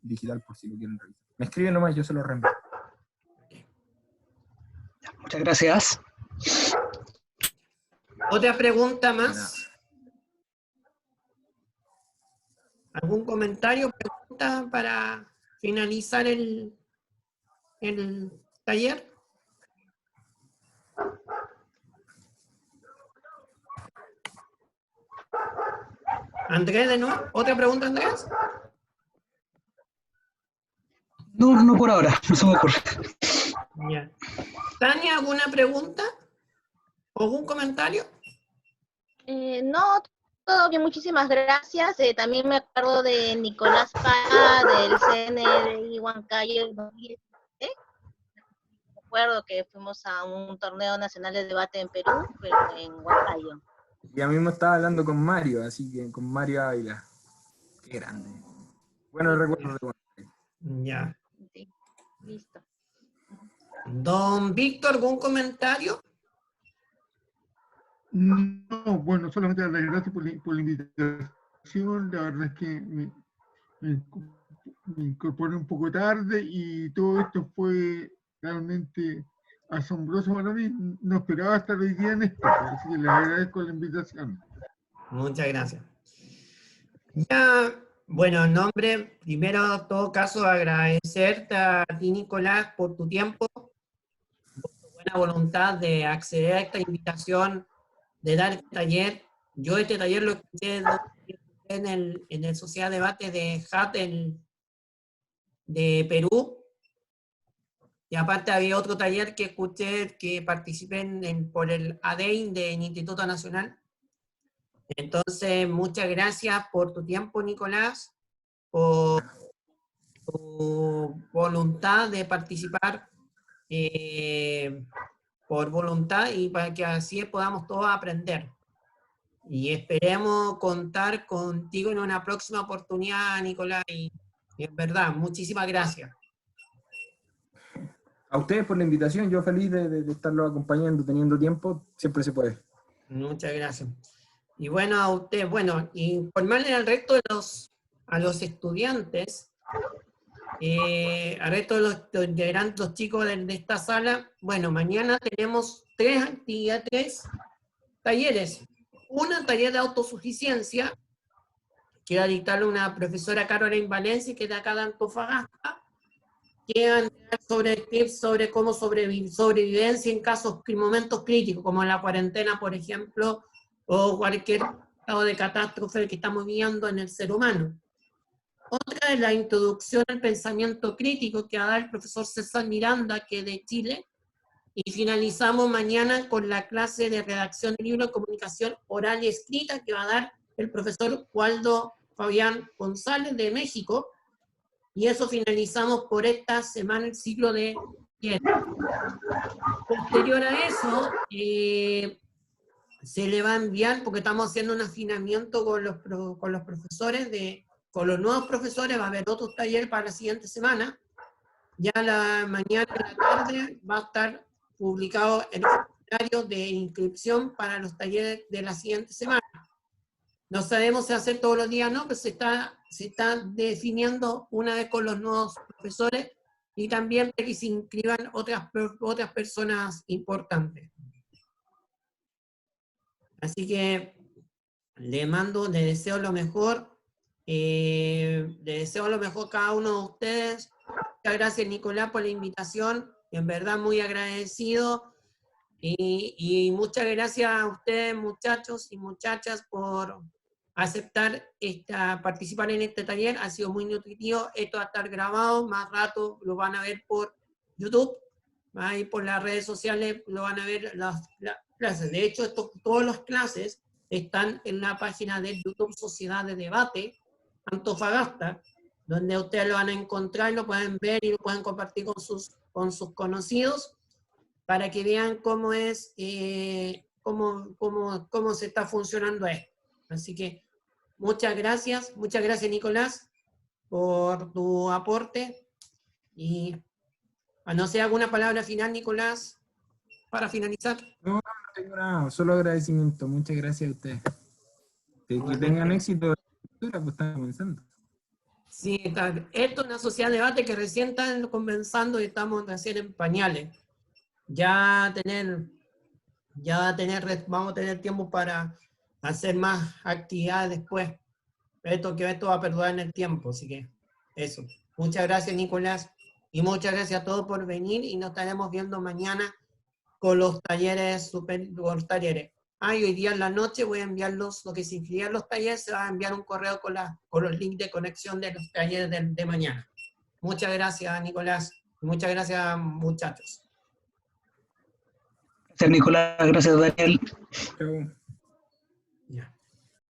S4: digital por si lo quieren revisar. Me escriben nomás, yo se lo reenvío.
S9: Muchas gracias.
S1: ¿Otra pregunta más? ¿Algún comentario, pregunta para finalizar el taller? Andrés, de nuevo. ¿Otra pregunta, Andrés?
S9: No por ahora, no se me ocurre.
S1: Ya. Tania, ¿alguna pregunta? ¿Algún comentario?
S6: No, todo bien, muchísimas gracias. También me acuerdo de Nicolás Pala, del CNRI Huancayo 2017. Me acuerdo que fuimos a un torneo nacional de debate en Perú, pero en Huancayo.
S4: Y a mí me estaba hablando con Mario, así que con Mario Ávila. Qué grande. Bueno, recuerdo de Huancayo.
S1: Ya.
S6: Sí, listo.
S1: Don Víctor, ¿algún comentario?
S5: No, bueno, solamente dar las gracias por la invitación. La verdad es que me incorporé un poco tarde y todo esto fue realmente asombroso para mí. No esperaba estar hoy día en esto, así que les agradezco la invitación.
S1: Muchas gracias. Ya, bueno, en nombre, primero, en todo caso, agradecerte a ti, Nicolás, por tu tiempo, por tu buena voluntad de acceder a esta invitación, de dar este taller. Yo este taller lo escuché en el Sociedad de Debate de JAT de Perú, y aparte había otro taller que escuché que participé por el ADEIN del Instituto Nacional. Entonces, muchas gracias por tu tiempo, Nicolás, por tu voluntad de participar, por voluntad, y para que así podamos todos aprender. Y esperemos contar contigo en una próxima oportunidad, Nicolás, y en verdad, muchísimas gracias.
S4: A ustedes por la invitación, yo feliz de estarlos acompañando, teniendo tiempo, siempre se puede.
S1: Muchas gracias. Y bueno, a ustedes, bueno, informarle al resto de los estudiantes, al resto de los chicos de esta sala, bueno, mañana tenemos 3 actividades, talleres. Una, taller de autosuficiencia, que va a dictarle una profesora Caroline Valencia, que es de acá de Antofagasta, que van a dar sobre tips sobre cómo sobrevivencia en momentos críticos, como la cuarentena, por ejemplo, o cualquier estado de catástrofe que estamos viviendo en el ser humano. Otra es la introducción al pensamiento crítico, que va a dar el profesor César Miranda, que es de Chile. Y finalizamos mañana con la clase de redacción de libros de comunicación oral y escrita, que va a dar el profesor Waldo Fabián González de México. Y eso finalizamos por esta semana el ciclo de... posterior a eso, se le va a enviar, porque estamos haciendo un afinamiento con los profesores, con los nuevos profesores, va a haber otros talleres para la siguiente semana. Ya la mañana y la tarde va a estar publicado el formulario de inscripción para los talleres de la siguiente semana. No sabemos si hacer todos los días, no, pero se está definiendo una vez con los nuevos profesores y también para que se inscriban otras personas importantes. Así que le deseo lo mejor. Le deseo lo mejor a cada uno de ustedes. Muchas gracias, Nicolás, por la invitación. En verdad, muy agradecido. Y muchas gracias a ustedes, muchachos y muchachas, por aceptar participar en este taller. Ha sido muy nutritivo. Esto va a estar grabado. Más rato lo van a ver por YouTube. Ahí por las redes sociales lo van a ver las clases. De hecho, todas las clases están en la página de YouTube Sociedad de Debate Antofagasta, donde ustedes lo van a encontrar, lo pueden ver y lo pueden compartir con sus conocidos, para que vean cómo es, cómo se está funcionando esto. Así que muchas gracias Nicolás, por tu aporte, y no sé, alguna palabra final, Nicolás, para finalizar.
S4: No tengo nada, solo agradecimiento. Muchas gracias a ustedes. Que tengan éxito en la lectura, pues están comenzando. Sí, esto es una sociedad de debate que recién están comenzando y estamos recién en pañales. Vamos a tener tiempo para hacer más actividades después. Esto va a perdurar en el tiempo, así que eso. Muchas gracias, Nicolás, y muchas gracias a todos por venir, y nos estaremos viendo mañana con los talleres, y hoy día en la noche voy a enviarlos, lo que se inscribían los talleres, se va a enviar un correo con los links de conexión de los talleres de mañana. Muchas gracias, Nicolás. Muchas gracias, muchachos.
S9: Gracias, Nicolás. Gracias, Daniel.
S4: Chao.
S1: Ya.